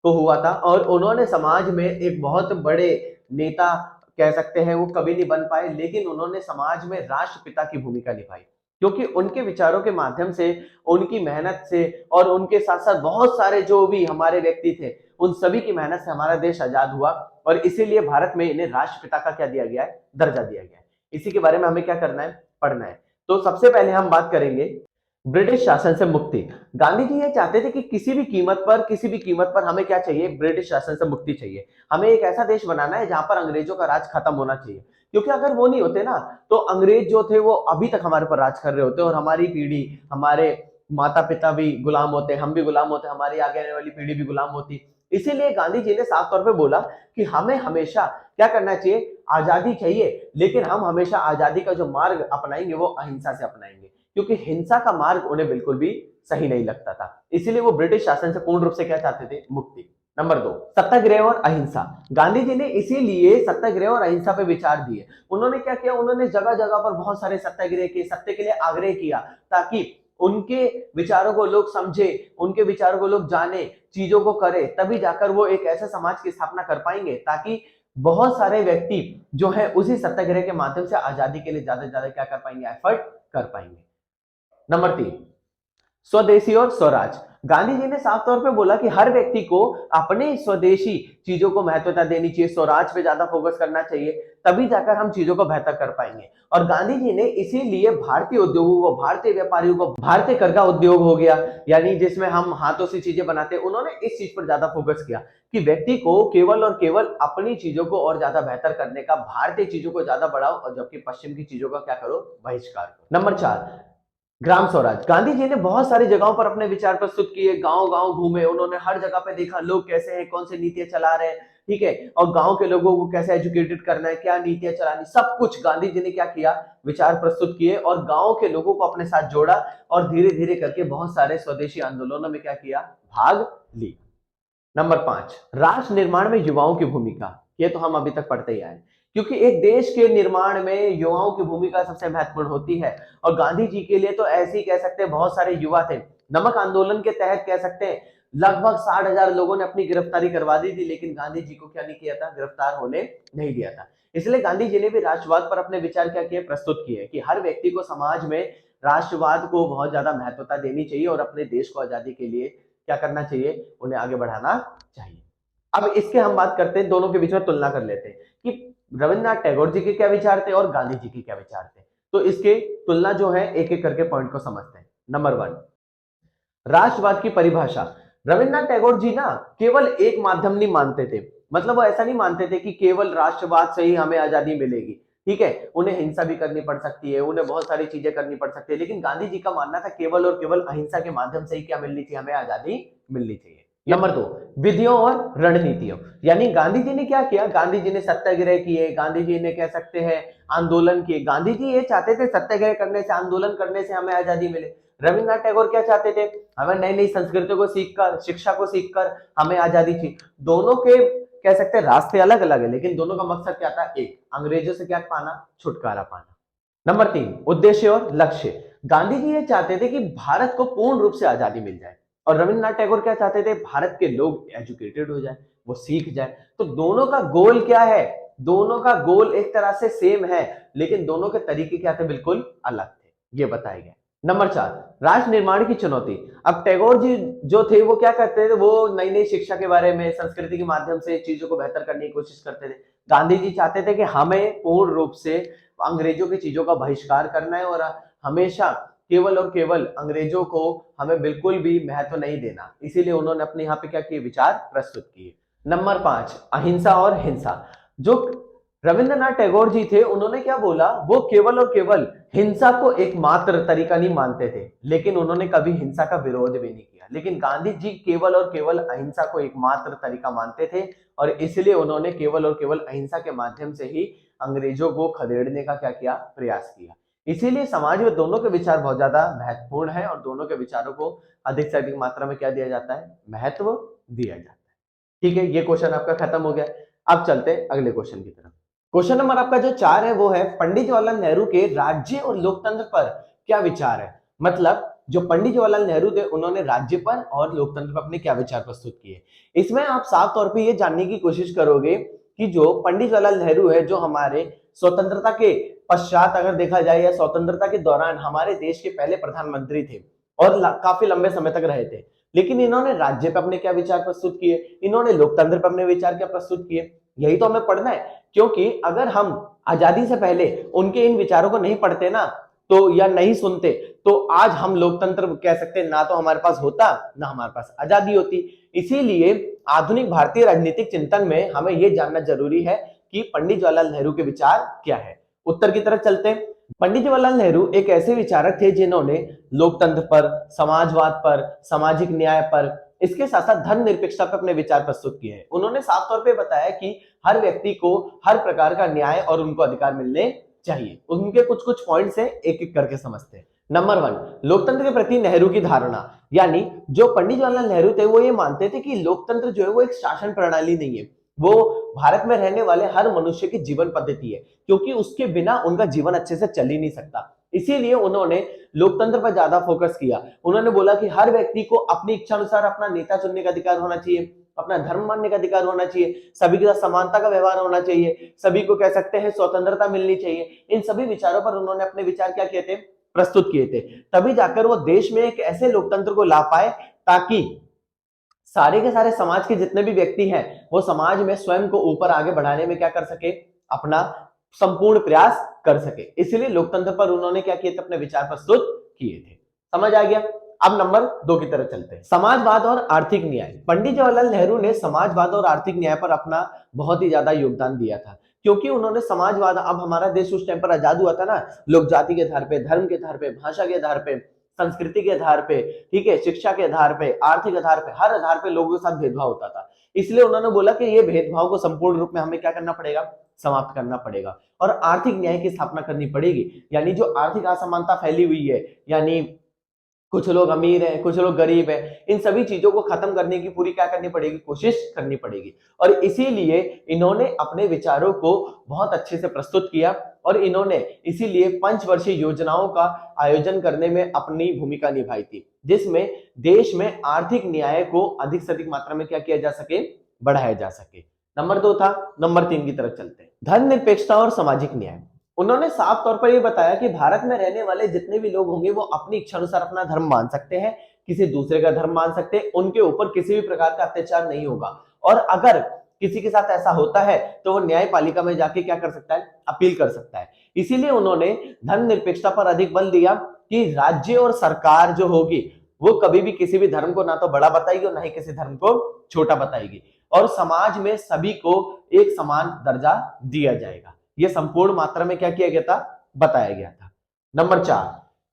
को हुआ था और उन्होंने समाज में एक बहुत बड़े नेता कह सकते हैं, वो कभी नहीं बन पाए, लेकिन उन्होंने समाज में राष्ट्रपिता की भूमिका निभाई क्योंकि उनके विचारों के माध्यम से, उनकी मेहनत से और उनके साथ साथ बहुत सारे जो भी हमारे व्यक्ति थे उन सभी की मेहनत से हमारा देश आजाद हुआ और इसीलिए भारत में इन्हें राष्ट्रपिता का क्या दिया गया है, दर्जा दिया गया है। इसी के बारे में हमें क्या करना है, पढ़ना है। तो सबसे पहले हम बात करेंगे ब्रिटिश शासन से मुक्ति। गांधी जी ये चाहते थे कि किसी भी कीमत पर हमें क्या चाहिए, ब्रिटिश शासन से मुक्ति चाहिए। हमें एक ऐसा देश बनाना है जहां पर अंग्रेजों का राज खत्म होना चाहिए, क्योंकि अगर वो नहीं होते ना तो अंग्रेज जो थे वो अभी तक हमारे पर राज कर रहे होते और हमारी पीढ़ी, हमारे माता पिता भी गुलाम होते, हम भी गुलाम होते, हमारी आगे आने वाली पीढ़ी भी गुलाम होती। इसीलिए गांधी जी ने साफ तौर पे बोला कि हमें हमेशा क्या करना चाहिए, आजादी चाहिए, लेकिन हम हमेशा आजादी का जो मार्ग अपनाएंगे वो अहिंसा से अपनाएंगे, क्योंकि हिंसा का मार्ग उन्हें बिल्कुल भी सही नहीं लगता था। इसीलिए वो ब्रिटिश शासन से पूर्ण रूप से क्या चाहते थे, मुक्ति। नंबर 2, सत्याग्रह और अहिंसा। गांधी जी ने इसीलिए सत्याग्रह और अहिंसा पे विचार दिए। उन्होंने क्या किया, उन्होंने जगह जगह पर बहुत सारे सत्याग्रह किए, सत्य के लिए आग्रह किया ताकि उनके विचारों को लोग समझे, उनके विचारों को लोग जाने, चीजों को करे, तभी जाकर वो एक ऐसे समाज की स्थापना कर पाएंगे ताकि बहुत सारे व्यक्ति जो है उसी सत्याग्रह के माध्यम से आजादी के लिए ज्यादा से ज्यादा क्या कर पाएंगे, एफर्ट कर पाएंगे। नंबर 3, स्वदेशी और स्वराज। गांधी जी ने साफ तौर पे बोला कि हर व्यक्ति को अपने स्वदेशी चीजों को महत्वता देनी चाहिए, स्वराज पे ज्यादा फोकस करना चाहिए, तभी जाकर हम चीजों को बेहतर कर पाएंगे। और गांधी जी ने इसीलिए भारतीय उद्योगों को, भारतीय व्यापारियों को, भारतीय कर का उद्योग हो गया यानी जिसमें हम हाथों से चीजें बनाते हैं, उन्होंने इस चीज पर ज्यादा फोकस किया कि व्यक्ति को केवल और केवल अपनी चीजों को और ज्यादा बेहतर करने का, भारतीय चीजों को ज्यादा बढ़ाओ और जबकि पश्चिम की चीजों का क्या करो, बहिष्कार करो। नंबर 4, ग्राम स्वराज। गांधी जी ने बहुत सारी जगहों पर अपने विचार प्रस्तुत किए, गांव गांव घूमे, उन्होंने हर जगह पे देखा लोग कैसे हैं, कौन सी नीतियां चला रहे हैं, ठीक है, और गांव के लोगों को कैसे एजुकेटेड करना है, क्या नीतियां चलानी, सब कुछ गांधी जी ने क्या किया, विचार प्रस्तुत किए और गांव के लोगों को अपने साथ जोड़ा और धीरे धीरे करके बहुत सारे स्वदेशी आंदोलनों में क्या किया, भाग लिया। नंबर 5, राष्ट्र निर्माण में युवाओं की भूमिका। ये तो हम अभी तक पढ़ते ही आए, क्योंकि एक देश के निर्माण में युवाओं की भूमिका सबसे महत्वपूर्ण होती है। और गांधी जी के लिए तो ऐसे ही कह सकते हैं, बहुत सारे युवा थे। नमक आंदोलन के तहत कह सकते हैं लगभग 60,000 लोगों ने अपनी गिरफ्तारी करवा दी थी, लेकिन गांधी जी को क्या नहीं किया था, गिरफ्तार होने नहीं दिया था। इसलिए गांधी जी ने भी राष्ट्रवाद पर अपने विचार क्या किए, प्रस्तुत किए कि हर व्यक्ति को समाज में राष्ट्रवाद को बहुत ज्यादा महत्वता देनी चाहिए और अपने देश को आजादी के लिए क्या करना चाहिए, उन्हें आगे बढ़ाना चाहिए। अब इसके हम बात करते हैं, दोनों के बीच में तुलना कर लेते हैं कि रविन्द्रनाथ टैगोर जी के क्या विचार थे और गांधी जी के क्या विचार थे। तो इसके तुलना जो है एक एक करके पॉइंट को समझते हैं। नंबर 1, राष्ट्रवाद की परिभाषा। रविन्द्रनाथ टैगोर जी ना केवल एक माध्यम नहीं मानते थे, मतलब वो ऐसा नहीं मानते थे कि केवल राष्ट्रवाद से ही हमें आजादी मिलेगी, ठीक है, उन्हें हिंसा भी करनी पड़ सकती है, उन्हें बहुत सारी चीजें करनी पड़ सकती है, लेकिन गांधी जी का मानना था केवल और केवल अहिंसा के माध्यम से ही क्या मिलनी चाहिए, हमें आजादी मिलनी चाहिए। नंबर 2, विधियों और रणनीतियों। यानी गांधी जी ने क्या किया, गांधी जी ने सत्याग्रह किए, गांधी जी ने कह सकते हैं आंदोलन किए। गांधी जी ये चाहते थे सत्याग्रह करने से, आंदोलन करने से हमें आजादी मिले। रविन्द्रनाथ टैगोर क्या चाहते थे, हमें नई नई संस्कृतियों को सीखकर, शिक्षा को सीखकर हमें आजादी थी। दोनों के कह सकते हैं रास्ते अलग अलग है, लेकिन दोनों का मकसद क्या था, एक, अंग्रेजों से क्या पाना, छुटकारा पाना। नंबर 3, उद्देश्य और लक्ष्य। गांधी जी ये चाहते थे कि भारत को पूर्ण रूप से आजादी मिल जाए और रविन्द्रनाथ टैगोर क्या चाहते थे, भारत के लोग एजुकेटेड हो जाए, वो सीख जाए। तो दोनों का गोल क्या है, दोनों का गोल एक तरह से सेम है, लेकिन दोनों के तरीके क्या थे, बिल्कुल अलग थे, ये बताए गए। नंबर 4, राष्ट्र निर्माण की चुनौती। अब टैगोर जी जो थे वो क्या करते थे, वो नई नई शिक्षा के बारे में, संस्कृति के माध्यम से चीजों को बेहतर करने की कोशिश करते थे। गांधी जी चाहते थे कि हमें पूर्ण रूप से अंग्रेजों की चीजों का बहिष्कार करना है और हमेशा केवल और केवल अंग्रेजों को हमें बिल्कुल भी महत्व नहीं देना। इसीलिए उन्होंने अपने यहाँ पे क्या किए, विचार प्रस्तुत किए। नंबर 5, अहिंसा और हिंसा। जो रविन्द्रनाथ टैगोर जी थे, उन्होंने क्या बोला, वो केवल और केवल हिंसा को एकमात्र तरीका नहीं मानते थे, लेकिन उन्होंने कभी हिंसा का विरोध भी नहीं किया। लेकिन गांधी जी केवल और केवल अहिंसा को एकमात्र तरीका मानते थे और इसलिए उन्होंने केवल और केवल अहिंसा के माध्यम से ही अंग्रेजों को खदेड़ने का क्या किया, प्रयास किया। इसीलिए समाज में दोनों के विचार बहुत ज्यादा महत्वपूर्ण है और दोनों के विचारों को अधिक से अधिक मात्रा में क्या दिया जाता है, महत्व दिया जाता है। ठीक है, ये क्वेश्चन आपका खत्म हो गया। अब चलते हैं अगले क्वेश्चन की तरफ। क्वेश्चन नंबर आपका जो 4 है वो है, पंडित जवाहरलाल नेहरू के राज्य और लोकतंत्र पर क्या विचार है। मतलब जो पंडित जवाहरलाल नेहरू थे, उन्होंने राज्य पर और लोकतंत्र पर अपने क्या विचार प्रस्तुत किए। इसमें आप साफ तौर पे ये जानने की कोशिश करोगे कि जो पंडित जवाहरलाल नेहरू है, जो हमारे स्वतंत्रता के पश्चात अगर देखा जाए या स्वतंत्रता के दौरान हमारे देश के पहले प्रधानमंत्री थे और काफी लंबे समय तक रहे थे, लेकिन इन्होंने राज्य पर अपने क्या विचार प्रस्तुत किए, इन्होंने लोकतंत्र पर अपने विचार क्या प्रस्तुत किए। यही तो हमें पढ़ना है, क्योंकि अगर हम आजादी से पहले उनके इन विचारों को नहीं पढ़ते ना, तो या नहीं सुनते, तो आज हम लोकतंत्र कह सकते हैं ना तो हमारे पास होता, ना हमारे पास आजादी होती। इसीलिए आधुनिक भारतीय राजनीतिक चिंतन में हमें यह जानना जरूरी है कि पंडित जवाहरलाल नेहरू के विचार क्या है। उत्तर की तरफ चलते हैं। पंडित जवाहरलाल नेहरू एक ऐसे विचारक थे जिन्होंने लोकतंत्र पर, समाजवाद पर, सामाजिक न्याय पर, इसके साथ साथ धर्मनिरपेक्षता पर अपने विचार प्रस्तुत किए हैं। उन्होंने साफ तौर पे बताया कि हर व्यक्ति को हर प्रकार का न्याय और उनको अधिकार मिलने चाहिए। उनके कुछ कुछ पॉइंट्स हैं, एक एक करके समझते हैं। नंबर 1, लोकतंत्र के प्रति नेहरू की धारणा। यानी जो पंडित जवाहरलाल नेहरू थे, वो ये मानते थे कि लोकतंत्र जो है वो एक शासन प्रणाली नहीं है, वो भारत में रहने वाले हर मनुष्य की जीवन पद्धति है, क्योंकि उसके बिना उनका जीवन अच्छे से चल ही नहीं सकता। इसीलिए उन्होंने लोकतंत्र पर ज्यादा फोकस किया। उन्होंने बोला कि हर व्यक्ति को अपनी इच्छा अनुसार अपना नेता चुनने का अधिकार होना चाहिए, अपना धर्म मानने का अधिकार होना चाहिए, सभी के साथ समानता का व्यवहार होना चाहिए, सभी को कह सकते हैं स्वतंत्रता मिलनी चाहिए। इन सभी विचारों पर उन्होंने अपने विचार क्या किए थे, प्रस्तुत किए थे। तभी जाकर वो देश में एक ऐसे लोकतंत्र को ला पाए ताकि सारे के सारे समाज के जितने भी व्यक्ति हैं वो समाज में स्वयं को ऊपर आगे बढ़ाने में क्या कर सके, अपना संपूर्ण प्रयास कर सके। इसलिए लोकतंत्र पर उन्होंने क्या किए थे, अपने विचार प्रस्तुत किए थे। समझ आ गया। अब नंबर 2 की तरफ चलते हैं, समाजवाद और आर्थिक न्याय। पंडित जवाहरलाल नेहरू ने समाजवाद और आर्थिक न्याय पर अपना बहुत ही ज्यादा योगदान दिया था, क्योंकि उन्होंने समाजवाद, अब हमारा देश उस टाइम पर आजाद हुआ था ना, लोग जाति के आधार पे, धर्म के आधार पे, भाषा के आधार पे, संस्कृति के आधार पे, ठीक है, शिक्षा के आधार पे, आर्थिक आधार पे, हर आधार पे लोगों के साथ भेदभाव होता था। इसलिए उन्होंने बोला कि ये भेदभाव को संपूर्ण रूप में हमें क्या करना पड़ेगा, समाप्त करना पड़ेगा और आर्थिक न्याय की स्थापना करनी पड़ेगी। यानी जो आर्थिक असमानता फैली हुई है, यानी कुछ लोग अमीर हैं, कुछ लोग गरीब हैं, इन सभी चीजों को खत्म करने की पूरी क्या करनी पड़ेगी, कोशिश करनी पड़ेगी। और इसीलिए इन्होंने अपने विचारों को बहुत अच्छे से प्रस्तुत किया और इन्होंने इसीलिए पंचवर्षीय योजनाओं का आयोजन करने में अपनी भूमिका निभाई थी, जिसमें देश में आर्थिक न्याय को अधिक से अधिक मात्रा में क्या किया जा सके, बढ़ाया जा सके। नंबर 2 था। नंबर 3 की तरफ चलते हैं, धर्मनिरपेक्षता और सामाजिक न्याय। उन्होंने साफ तौर पर यह बताया कि भारत में रहने वाले जितने भी लोग होंगे वो अपनी इच्छा अनुसार अपना धर्म मान सकते हैं, किसी दूसरे का धर्म मान सकते हैं, उनके ऊपर किसी भी प्रकार का अत्याचार नहीं होगा। और अगर किसी के साथ ऐसा होता है तो वो न्यायपालिका में जाके क्या कर सकता है, अपील कर सकता है। इसीलिए उन्होंने धर्मनिरपेक्षता पर अधिक बल दिया कि राज्य और सरकार जो होगी वो कभी भी किसी भी धर्म को ना तो बड़ा बताएगी और ना ही किसी धर्म को छोटा बताएगी, और समाज में सभी को एक समान दर्जा दिया जाएगा। यह संपूर्ण मात्रा में क्या किया गया था, बताया गया था। नंबर 4,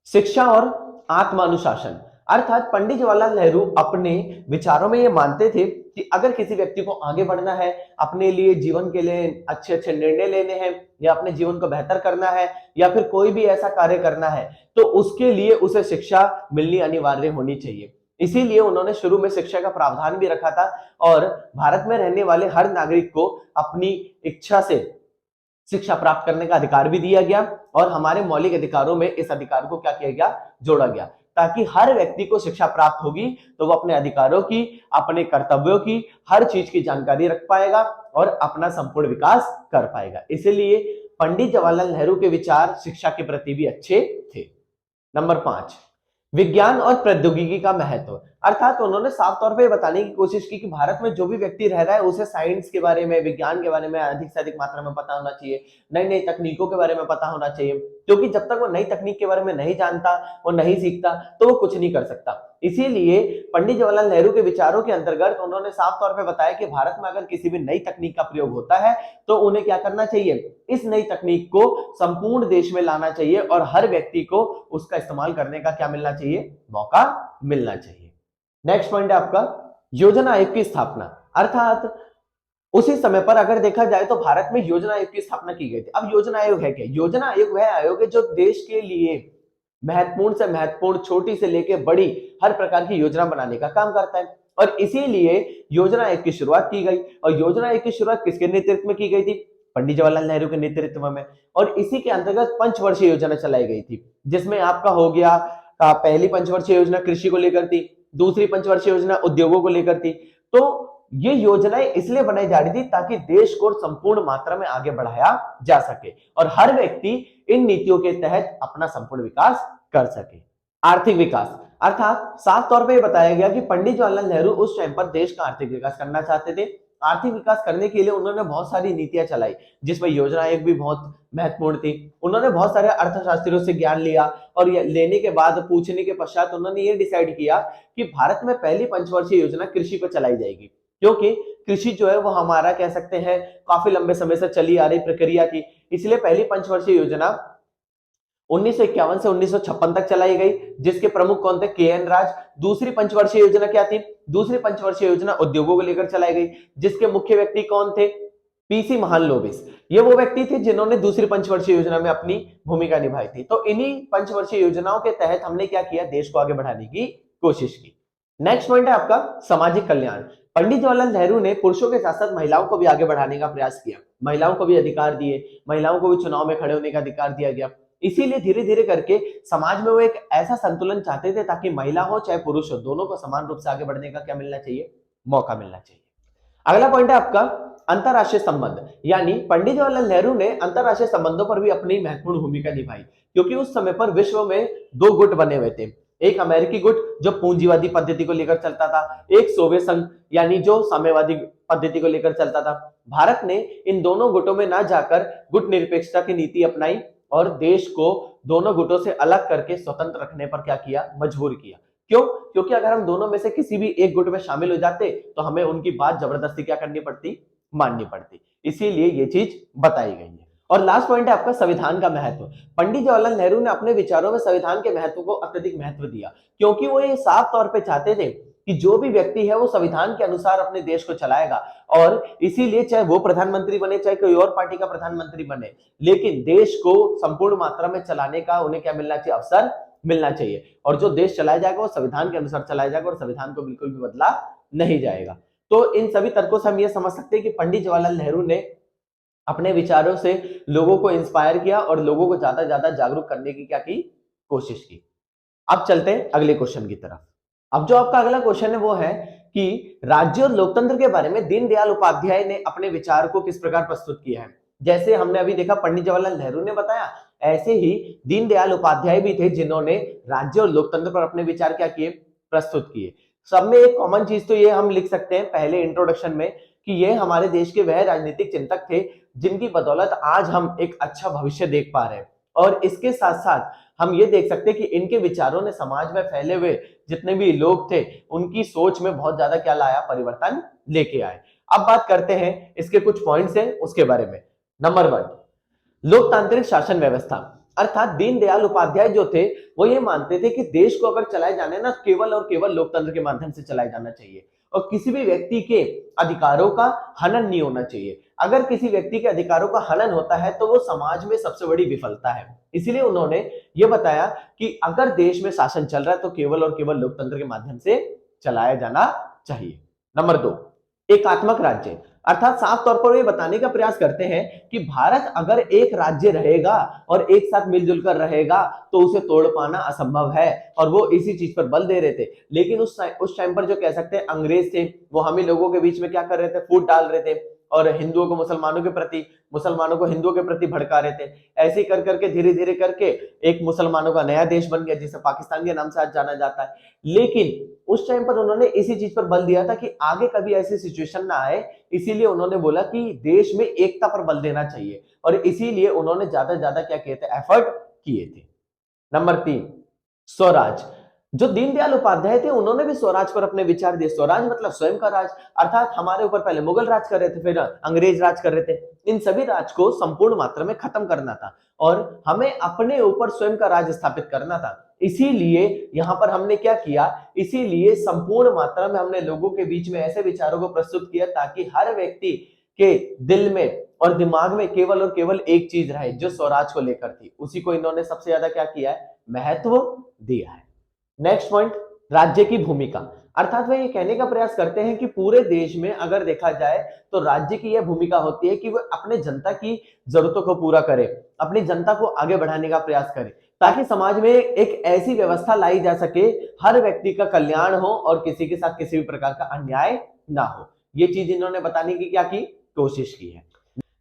शिक्षा और आत्मानुशासन। अर्थात पंडित जवाहरलाल नेहरू अपने विचारों में यह मानते थे कि अगर किसी व्यक्ति को आगे बढ़ना है, अपने लिए जीवन के लिए अच्छे अच्छे निर्णय लेने हैं, या अपने जीवन को बेहतर करना है, या फिर कोई भी ऐसा कार्य करना है, तो उसके लिए उसे शिक्षा मिलनी अनिवार्य होनी चाहिए। इसीलिए उन्होंने शुरू में शिक्षा का प्रावधान भी रखा था और भारत में रहने वाले हर नागरिक को अपनी इच्छा से शिक्षा प्राप्त करने का अधिकार भी दिया गया और हमारे मौलिक अधिकारों में इस अधिकार को क्या किया गया, जोड़ा गया, ताकि हर व्यक्ति को शिक्षा प्राप्त होगी तो वो अपने अधिकारों की, अपने कर्तव्यों की, हर चीज की जानकारी रख पाएगा और अपना संपूर्ण विकास कर पाएगा। इसलिए पंडित जवाहरलाल नेहरू के विचार शिक्षा के प्रति भी अच्छे थे। नंबर 5, विज्ञान और प्रौद्योगिकी का महत्व। अर्थात उन्होंने साफ तौर पे बताने की कोशिश की कि भारत में जो भी व्यक्ति रह रहा है उसे साइंस के बारे में, विज्ञान के बारे में अधिक से अधिक मात्रा में पता होना चाहिए, नई नई तकनीकों के बारे में पता होना चाहिए, क्योंकि जब तक वो नई तकनीक के बारे में नहीं जानता, वो नहीं सीखता, तो वो कुछ नहीं कर सकता। इसीलिए पंडित जवाहरलाल नेहरू के विचारों के अंतर्गत उन्होंने साफ तौर पर बताया कि भारत में अगर किसी भी नई तकनीक का प्रयोग होता है तो उन्हें क्या करना चाहिए, इस नई तकनीक को संपूर्ण देश में लाना चाहिए और हर व्यक्ति को उसका इस्तेमाल करने का क्या मिलना चाहिए, मौका मिलना चाहिए। नेक्स्ट पॉइंट है आपका योजना आयोग की स्थापना। अर्थात उसी समय पर अगर देखा जाए तो भारत में योजना आयोग की स्थापना की गई थी। अब योजना आयोग है क्या? योजना आयोग वह आयोग है जो देश के लिए महत्वपूर्ण से महत्वपूर्ण, छोटी से लेकर बड़ी हर प्रकार की योजना बनाने का काम करता है और इसीलिए योजना आयोग की शुरुआत की गई। और योजना आयोग की शुरुआत किसके नेतृत्व में की गई थी? पंडित जवाहरलाल नेहरू के नेतृत्व में। और इसी के अंतर्गत पंचवर्षीय योजना चलाई गई थी, जिसमें आपका हो गया पहली पंचवर्षीय योजना कृषि को लेकर थी, दूसरी पंचवर्षीय योजना उद्योगों को लेकर थी। तो ये योजनाएं इसलिए बनाई जा रही थी ताकि देश को संपूर्ण मात्रा में आगे बढ़ाया जा सके और हर व्यक्ति इन नीतियों के तहत अपना संपूर्ण विकास कर सके। आर्थिक विकास। अर्थात साफ तौर पर यह बताया गया कि पंडित जवाहरलाल नेहरू उस टाइम पर देश का आर्थिक विकास करना चाहते थे। आर्थिक विकास करने के लिए उन्होंने बहुत सारी नीतियां चलाई, जिसमें योजना आयोग भी बहुत महत्वपूर्ण थी। उन्होंने बहुत सारे अर्थशास्त्रियों से ज्ञान लिया और लेने के बाद, पूछने के पश्चात उन्होंने ये डिसाइड किया कि भारत में पहली पंचवर्षीय योजना कृषि पर चलाई जाएगी, क्योंकि कृषि जो है वो हमारा कह सकते हैं काफी लंबे समय से चली आ रही प्रक्रिया थी। इसलिए पहली पंचवर्षीय योजना 1951 से 1956 तक चलाई गई, जिसके प्रमुख कौन थे? के.एन. राज। दूसरी पंचवर्षीय योजना क्या थी? दूसरी पंचवर्षीय योजना उद्योगों को लेकर चलाई गई, जिसके मुख्य व्यक्ति कौन थे? पीसी महालनोबिस। ये वो व्यक्ति थे जिन्होंने दूसरी पंचवर्षीय योजना में अपनी भूमिका निभाई थी। तो इन्हीं पंचवर्षीय योजनाओं के तहत हमने क्या किया? देश को आगे बढ़ाने की कोशिश की। नेक्स्ट पॉइंट है आपका सामाजिक कल्याण। पंडित जवाहरलाल नेहरू ने पुरुषों के साथ साथ महिलाओं को भी आगे बढ़ाने का प्रयास किया, महिलाओं को भी अधिकार दिए, महिलाओं को भी चुनाव में खड़े होने का अधिकार दिया गया। इसीलिए धीरे धीरे करके समाज में वो एक ऐसा संतुलन चाहते थे ताकि महिला हो चाहे पुरुष हो, दोनों को समान रूप से आगे बढ़ने का क्या मिलना चाहिए? मौका मिलना चाहिए। अगला पॉइंट है आपका अंतरराष्ट्रीय संबंध। यानी पंडित जवाहरलाल नेहरू ने अंतरराष्ट्रीय संबंधों पर भी अपनी महत्वपूर्ण भूमिका निभाई, क्योंकि उस समय पर विश्व में दो गुट बने हुए थे। एक अमेरिकी गुट जो पूंजीवादी पद्धति को लेकर चलता था, एक सोवियत संघ यानी जो साम्यवादी पद्धति को लेकर चलता था। भारत ने इन दोनों गुटों में ना जाकर गुट निरपेक्षता की नीति अपनाई और देश को दोनों गुटों से अलग करके स्वतंत्र रखने पर क्या किया, मजबूर किया। क्यों? क्योंकि अगर हम दोनों में से किसी भी एक गुट में शामिल हो जाते तो हमें उनकी बात जबरदस्ती क्या करनी पड़ती, माननी पड़ती। इसीलिए ये चीज बताई गई है। और लास्ट पॉइंट है आपका संविधान का महत्व। पंडित जवाहरलाल नेहरू ने अपने विचारों में संविधान के महत्व को अत्यधिक महत्व दिया, क्योंकि वो ये साफ तौर पे चाहते थे कि जो भी व्यक्ति है वो संविधान के अनुसार अपने देश को चलाएगा। और इसीलिए चाहे वो प्रधानमंत्री बने, चाहे कोई और पार्टी का प्रधानमंत्री बने, लेकिन देश को संपूर्ण मात्रा में चलाने का उन्हें क्या मिलना चाहिए, अवसर मिलना चाहिए। और जो देश चलाया जाएगा वो संविधान के अनुसार चलाया जाएगा और संविधान को बिल्कुल भी बदला नहीं जाएगा। तो इन सभी तर्कों से हम ये समझ सकते हैं कि पंडित जवाहरलाल नेहरू ने अपने विचारों से लोगों को इंस्पायर किया और लोगों को ज्यादा ज्यादा जागरूक करने की क्या की, कोशिश की। अब चलते हैं अगले क्वेश्चन की तरफ। अब जो आपका अगला क्वेश्चन है वो है कि राज्य और लोकतंत्र के बारे में दीनदयाल उपाध्याय ने अपने विचार को किस प्रकार प्रस्तुत किया है। जैसे हमने अभी देखा पंडित जवाहरलाल नेहरू ने बताया, ऐसे ही दीनदयाल उपाध्याय भी थे जिन्होंने राज्य और लोकतंत्र पर अपने विचार क्या किए, प्रस्तुत किए। सब में एक कॉमन चीज तो ये हम लिख सकते हैं पहले इंट्रोडक्शन में कि ये हमारे देश के वह राजनीतिक चिंतक थे जिनकी बदौलत आज हम एक अच्छा भविष्य देख पा रहे हैं। और इसके साथ साथ हम ये देख सकते हैं कि इनके विचारों ने समाज में फैले हुए जितने भी लोग थे उनकी सोच में बहुत ज्यादा क्या लाया, परिवर्तन लेके आए। अब बात करते हैं इसके कुछ पॉइंट्स हैं उसके बारे में। नंबर 1, लोकतांत्रिक शासन व्यवस्था। अर्थात दीनदयाल उपाध्याय जो थे वो ये मानते थे कि देश को अगर चलाए जाने ना केवल और केवल लोकतंत्र के माध्यम से चलाया जाना चाहिए और किसी भी व्यक्ति के अधिकारों का हनन नहीं होना चाहिए। अगर किसी व्यक्ति के अधिकारों का हनन होता है तो वो समाज में सबसे बड़ी विफलता है। इसीलिए उन्होंने ये बताया कि अगर देश में शासन चल रहा है तो केवल और केवल लोकतंत्र के माध्यम से चलाया जाना चाहिए। नंबर 2, एकात्मक राज्य। अर्थात साफ तौर पर ये बताने का प्रयास करते हैं कि भारत अगर एक राज्य रहेगा और एक साथ मिलजुल कर रहेगा तो उसे तोड़ पाना असंभव है। और वो इसी चीज पर बल दे रहे थे। लेकिन उस टाइम पर जो कह सकते हैं अंग्रेज थे, वो हम ही लोगों के बीच में क्या कर रहे थे, फूट डाल रहे थे और हिंदुओं को मुसलमानों के प्रति, मुसलमानों को हिंदुओं के प्रति भड़का रहे थे। ऐसे कर करके धीरे धीरे करके एक मुसलमानों का नया देश बन गया जिसे पाकिस्तान के नाम से आज जाना जाता है। लेकिन उस टाइम पर उन्होंने इसी चीज पर बल दिया था कि आगे कभी ऐसी सिचुएशन ना आए। इसीलिए उन्होंने बोला कि देश में एकता पर बल देना चाहिए और इसीलिए उन्होंने ज्यादा से ज्यादा क्या किए थे, एफर्ट किए थे। नंबर 3, स्वराज। जो दीनदयाल उपाध्याय थे उन्होंने भी स्वराज पर अपने विचार दिए। स्वराज मतलब स्वयं का राज। अर्थात हमारे ऊपर पहले मुगल राज कर रहे थे, फिर अंग्रेज राज कर रहे थे। इन सभी राज को संपूर्ण मात्रा में खत्म करना था और हमें अपने ऊपर स्वयं का राज स्थापित करना था। इसीलिए यहां पर हमने क्या किया, इसीलिए संपूर्ण मात्रा में हमने लोगों के बीच में ऐसे विचारों को प्रस्तुत किया ताकि हर व्यक्ति के दिल में और दिमाग में केवल और केवल एक चीज रहे जो स्वराज को लेकर थी। उसी को इन्होंने सबसे ज्यादा क्या किया है, महत्व दिया है। नेक्स्ट पॉइंट, राज्य की भूमिका। अर्थात वे ये कहने का प्रयास करते हैं कि पूरे देश में अगर देखा जाए तो राज्य की यह भूमिका होती है कि वह अपने जनता की जरूरतों को पूरा करे, अपनी जनता को आगे बढ़ाने का प्रयास करे ताकि समाज में एक ऐसी व्यवस्था लाई जा सके हर व्यक्ति का कल्याण हो और किसी के साथ किसी भी प्रकार का अन्याय ना हो। ये चीज इन्होंने बताने की क्या की, कोशिश की है।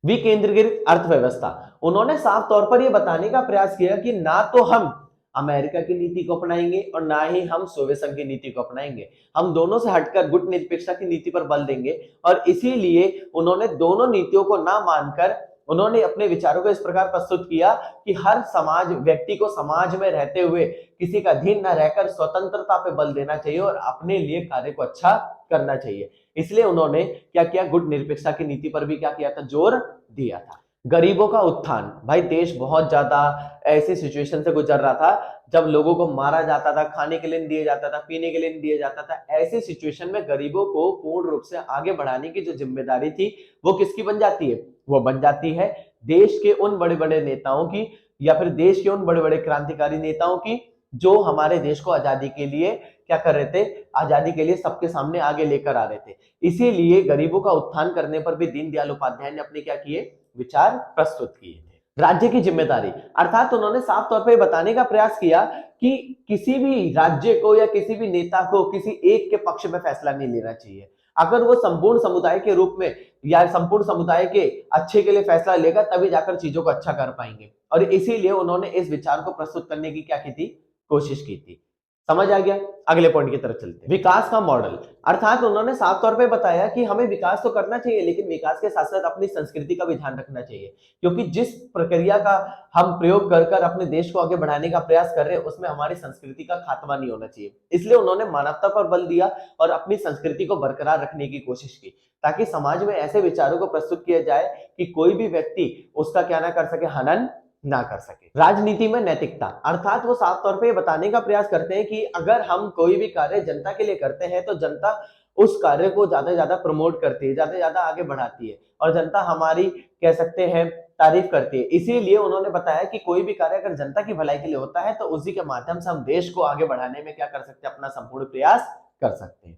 विकेंद्रीकृत अर्थव्यवस्था। उन्होंने साफ तौर पर यह बताने का प्रयास किया कि ना तो हम अमेरिका की नीति को अपनाएंगे और ना ही हम सोवियत संघ की नीति को अपनाएंगे। हम दोनों से हटकर गुट निरपेक्षता की नीति पर बल देंगे और इसीलिए उन्होंने दोनों नीतियों को ना मानकर उन्होंने अपने विचारों को इस प्रकार प्रस्तुत किया कि हर समाज व्यक्ति को समाज में रहते हुए किसी का अधीन न रहकर स्वतंत्रता पे बल देना चाहिए और अपने लिए कार्य को अच्छा करना चाहिए। इसलिए उन्होंने क्या किया, गुट निरपेक्षता की नीति पर भी क्या किया था, जोर दिया था। गरीबों का उत्थान। भाई देश बहुत ज्यादा ऐसी सिचुएशन से गुजर रहा था जब लोगों को मारा जाता था, खाने के लिए नहीं दिया जाता था, पीने के लिए नहीं दिया जाता था। ऐसी सिचुएशन में गरीबों को पूर्ण रूप से आगे बढ़ाने की जो जिम्मेदारी थी वो किसकी बन जाती है, वो बन जाती है देश के उन बड़े बड़े नेताओं की या फिर देश के उन बड़े बड़े क्रांतिकारी नेताओं की जो हमारे देश को आजादी के लिए क्या कर रहे थे, आजादी के लिए सबके सामने आगे लेकर आ रहे थे। इसीलिए गरीबों का उत्थान करने पर भी दीनदयाल उपाध्याय ने अपने क्या किए, विचार प्रस्तुत किए थे। राज्य की जिम्मेदारी। अर्थात उन्होंने साफ तौर पर बताने का प्रयास किया कि किसी भी राज्य को या किसी भी नेता को किसी एक के पक्ष में फैसला नहीं लेना चाहिए। अगर वो संपूर्ण समुदाय के रूप में या संपूर्ण समुदाय के अच्छे के लिए फैसला लेगा तभी जाकर चीजों को अच्छा कर पाएंगे। और इसीलिए उन्होंने इस विचार को प्रस्तुत करने की क्या की थी, कोशिश की थी। समझ आ गया। अगले पॉइंट की तरफ चलते हैं। विकास का मॉडल, अर्थात उन्होंने साफ तौर पे बताया कि हमें विकास तो करना चाहिए, लेकिन विकास के साथ साथ अपनी संस्कृति का भी ध्यान रखना चाहिए, क्योंकि जिस प्रक्रिया का हम प्रयोग कर कर अपने देश को आगे बढ़ाने का प्रयास कर रहे हैं उसमें हमारी संस्कृति का खात्मा नहीं होना चाहिए। इसलिए उन्होंने मानवता पर बल दिया और अपनी संस्कृति को बरकरार रखने की कोशिश की, ताकि समाज में ऐसे विचारों को प्रस्तुत किया जाए कि कोई भी व्यक्ति उसका क्या ना कर सके, हनन ना कर सके। राजनीति में नैतिकता, अर्थात वो साफ तौर पे ये बताने का प्रयास करते हैं कि अगर हम कोई भी कार्य जनता के लिए करते हैं तो जनता उस कार्य को ज्यादा से ज्यादा प्रमोट करती है, ज्यादा से ज्यादा आगे बढ़ाती है और जनता हमारी कह सकते हैं तारीफ करती है। इसीलिए उन्होंने बताया कि कोई भी कार्य अगर जनता की भलाई के लिए होता है तो उसी के माध्यम से हम देश को आगे बढ़ाने में क्या कर सकते हैं, अपना संपूर्ण प्रयास कर सकते हैं।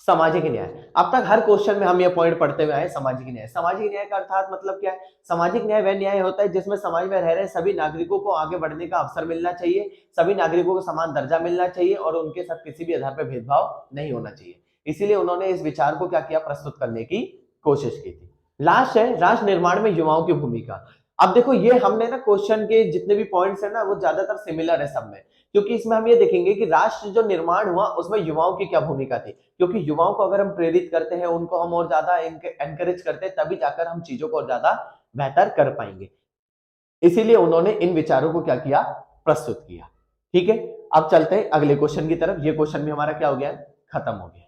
सामाजिक न्याय, अब तक हर क्वेश्चन में हम ये पॉइंट पढ़ते हुए आए। सामाजिक न्याय, सामाजिक न्याय का अर्थात मतलब क्या है? सामाजिक न्याय वह न्याय होता है जिसमें समाज में रह रहे सभी नागरिकों को आगे बढ़ने का अवसर मिलना चाहिए, सभी नागरिकों को समान दर्जा मिलना चाहिए और उनके साथ किसी भी आधार पर भेदभाव नहीं होना चाहिए। इसीलिए उन्होंने इस विचार को क्या किया, प्रस्तुत करने की कोशिश की थी। लास्ट है राष्ट्र निर्माण में युवाओं की भूमिका। अब देखो ये हमने ना क्वेश्चन के जितने भी पॉइंट्स है ना वो ज्यादातर सिमिलर है सब में, क्योंकि इसमें हम ये देखेंगे कि राष्ट्र जो निर्माण हुआ उसमें युवाओं की क्या भूमिका थी, क्योंकि युवाओं को अगर हम प्रेरित करते हैं, उनको हम और ज्यादा एनकरेज करते हैं, तभी जाकर हम चीजों को और ज्यादा बेहतर कर पाएंगे। इसीलिए उन्होंने इन विचारों को क्या किया, प्रस्तुत किया। ठीक है, अब चलते हैं अगले क्वेश्चन की तरफ। ये क्वेश्चन भी हमारा क्या हो गया, खत्म हो गया।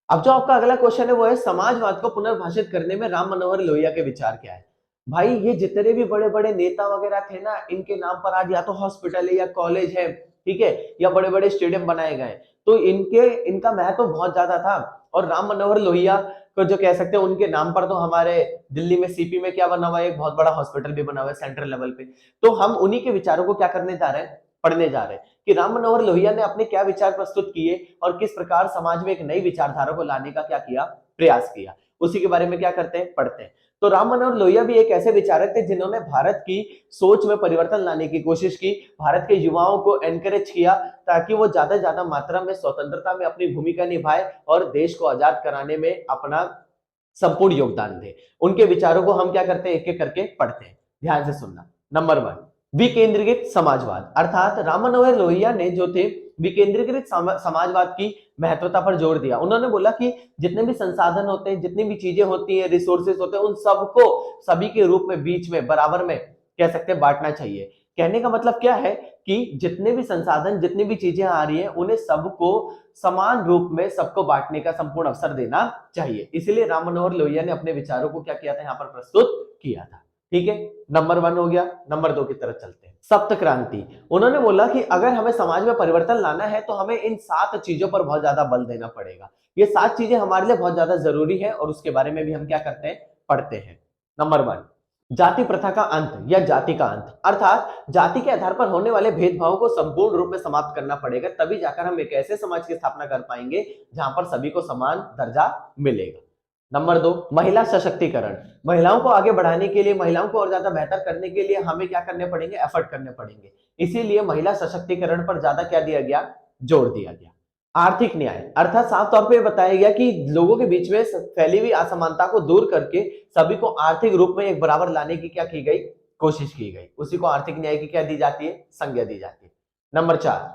अब जो आपका अगला क्वेश्चन है वो है समाजवाद को पुनर्भाषित करने में राम मनोहर लोहिया के विचार क्या है। भाई ये जितने भी बड़े बड़े नेता वगैरह थे ना, इनके नाम पर आज या तो हॉस्पिटल है या कॉलेज है, ठीक है, या बड़े बड़े स्टेडियम बनाए गए, तो इनका महत्व बहुत ज्यादा था। और राम मनोहर लोहिया को जो कह सकते हैं उनके नाम पर तो हमारे दिल्ली में सीपी में क्या बना हुआ है, एक बहुत बड़ा हॉस्पिटल भी बना हुआ है सेंट्रल लेवल पे। तो हम उन्हीं के विचारों को क्या करने जा रहे हैं, पढ़ने जा रहे हैं कि राम मनोहर लोहिया ने अपने क्या विचार प्रस्तुत किए और किस प्रकार समाज में एक नई विचारधारा को लाने का क्या किया, प्रयास किया। उसी के बारे में क्या करते हैं, पढ़ते हैं। तो राम मनोहर लोहिया भी एक ऐसे विचारक थे जिन्होंने भारत की सोच में परिवर्तन लाने की कोशिश की, भारत के युवाओं को एनकरेज किया ताकि वो ज्यादा से ज्यादा मात्रा में स्वतंत्रता में अपनी भूमिका निभाए और देश को आजाद कराने में अपना संपूर्ण योगदान दे। उनके विचारों को हम क्या करते हैं, एक एक करके पढ़ते हैं, ध्यान से सुनना। नंबर 1, विकेंद्रीकृत समाजवाद, अर्थात राम मनोहर लोहिया ने जो थे विकेंद्रीकृत समाजवाद की महत्वता पर जोर दिया। उन्होंने बोला कि जितने भी संसाधन होते हैं, जितनी भी चीजें होती हैं, रिसोर्सेज होते हैं, उन सबको सभी के रूप में बीच में बराबर में कह सकते हैं बांटना चाहिए। कहने का मतलब क्या है कि जितने भी संसाधन, जितनी भी चीजें आ रही हैं, उन्हें सबको समान रूप में सबको बांटने का संपूर्ण अवसर देना चाहिए। इसलिए राम मनोहर लोहिया ने अपने विचारों को क्या किया था, यहाँ पर प्रस्तुत किया था। ठीक है, नंबर 1 हो गया। नंबर 2 की तरफ चलते हैं। सप्त क्रांति, उन्होंने बोला कि अगर हमें समाज में परिवर्तन लाना है तो हमें इन 7 चीजों पर बहुत ज्यादा बल देना पड़ेगा। ये 7 चीजें हमारे लिए बहुत ज्यादा जरूरी है और उसके बारे में भी हम क्या करते हैं, पढ़ते हैं। नंबर 1, जाति प्रथा का अंत या जाति का अंत, अर्थात जाति के आधार पर होने वाले भेदभाव को संपूर्ण रूप में समाप्त करना पड़ेगा, तभी जाकर हम एक ऐसे समाज की स्थापना कर पाएंगे जहां पर सभी को समान दर्जा मिलेगा। नंबर 2, महिला सशक्तिकरण, महिलाओं को आगे बढ़ाने के लिए, महिलाओं को और ज्यादा बेहतर करने के लिए हमें क्या करने पड़ेंगे, एफर्ट करने पड़ेंगे। इसीलिए महिला सशक्तिकरण पर ज्यादा क्या दिया गया, जोर दिया गया। आर्थिक न्याय, अर्थात साफ तौर पे बताया गया कि लोगों के बीच में फैली हुई असमानता को दूर करके सभी को आर्थिक रूप में एक बराबर लाने की क्या की गई, कोशिश की गई। उसी को आर्थिक न्याय की क्या दी जाती है, संज्ञा दी जाती है। नंबर 4,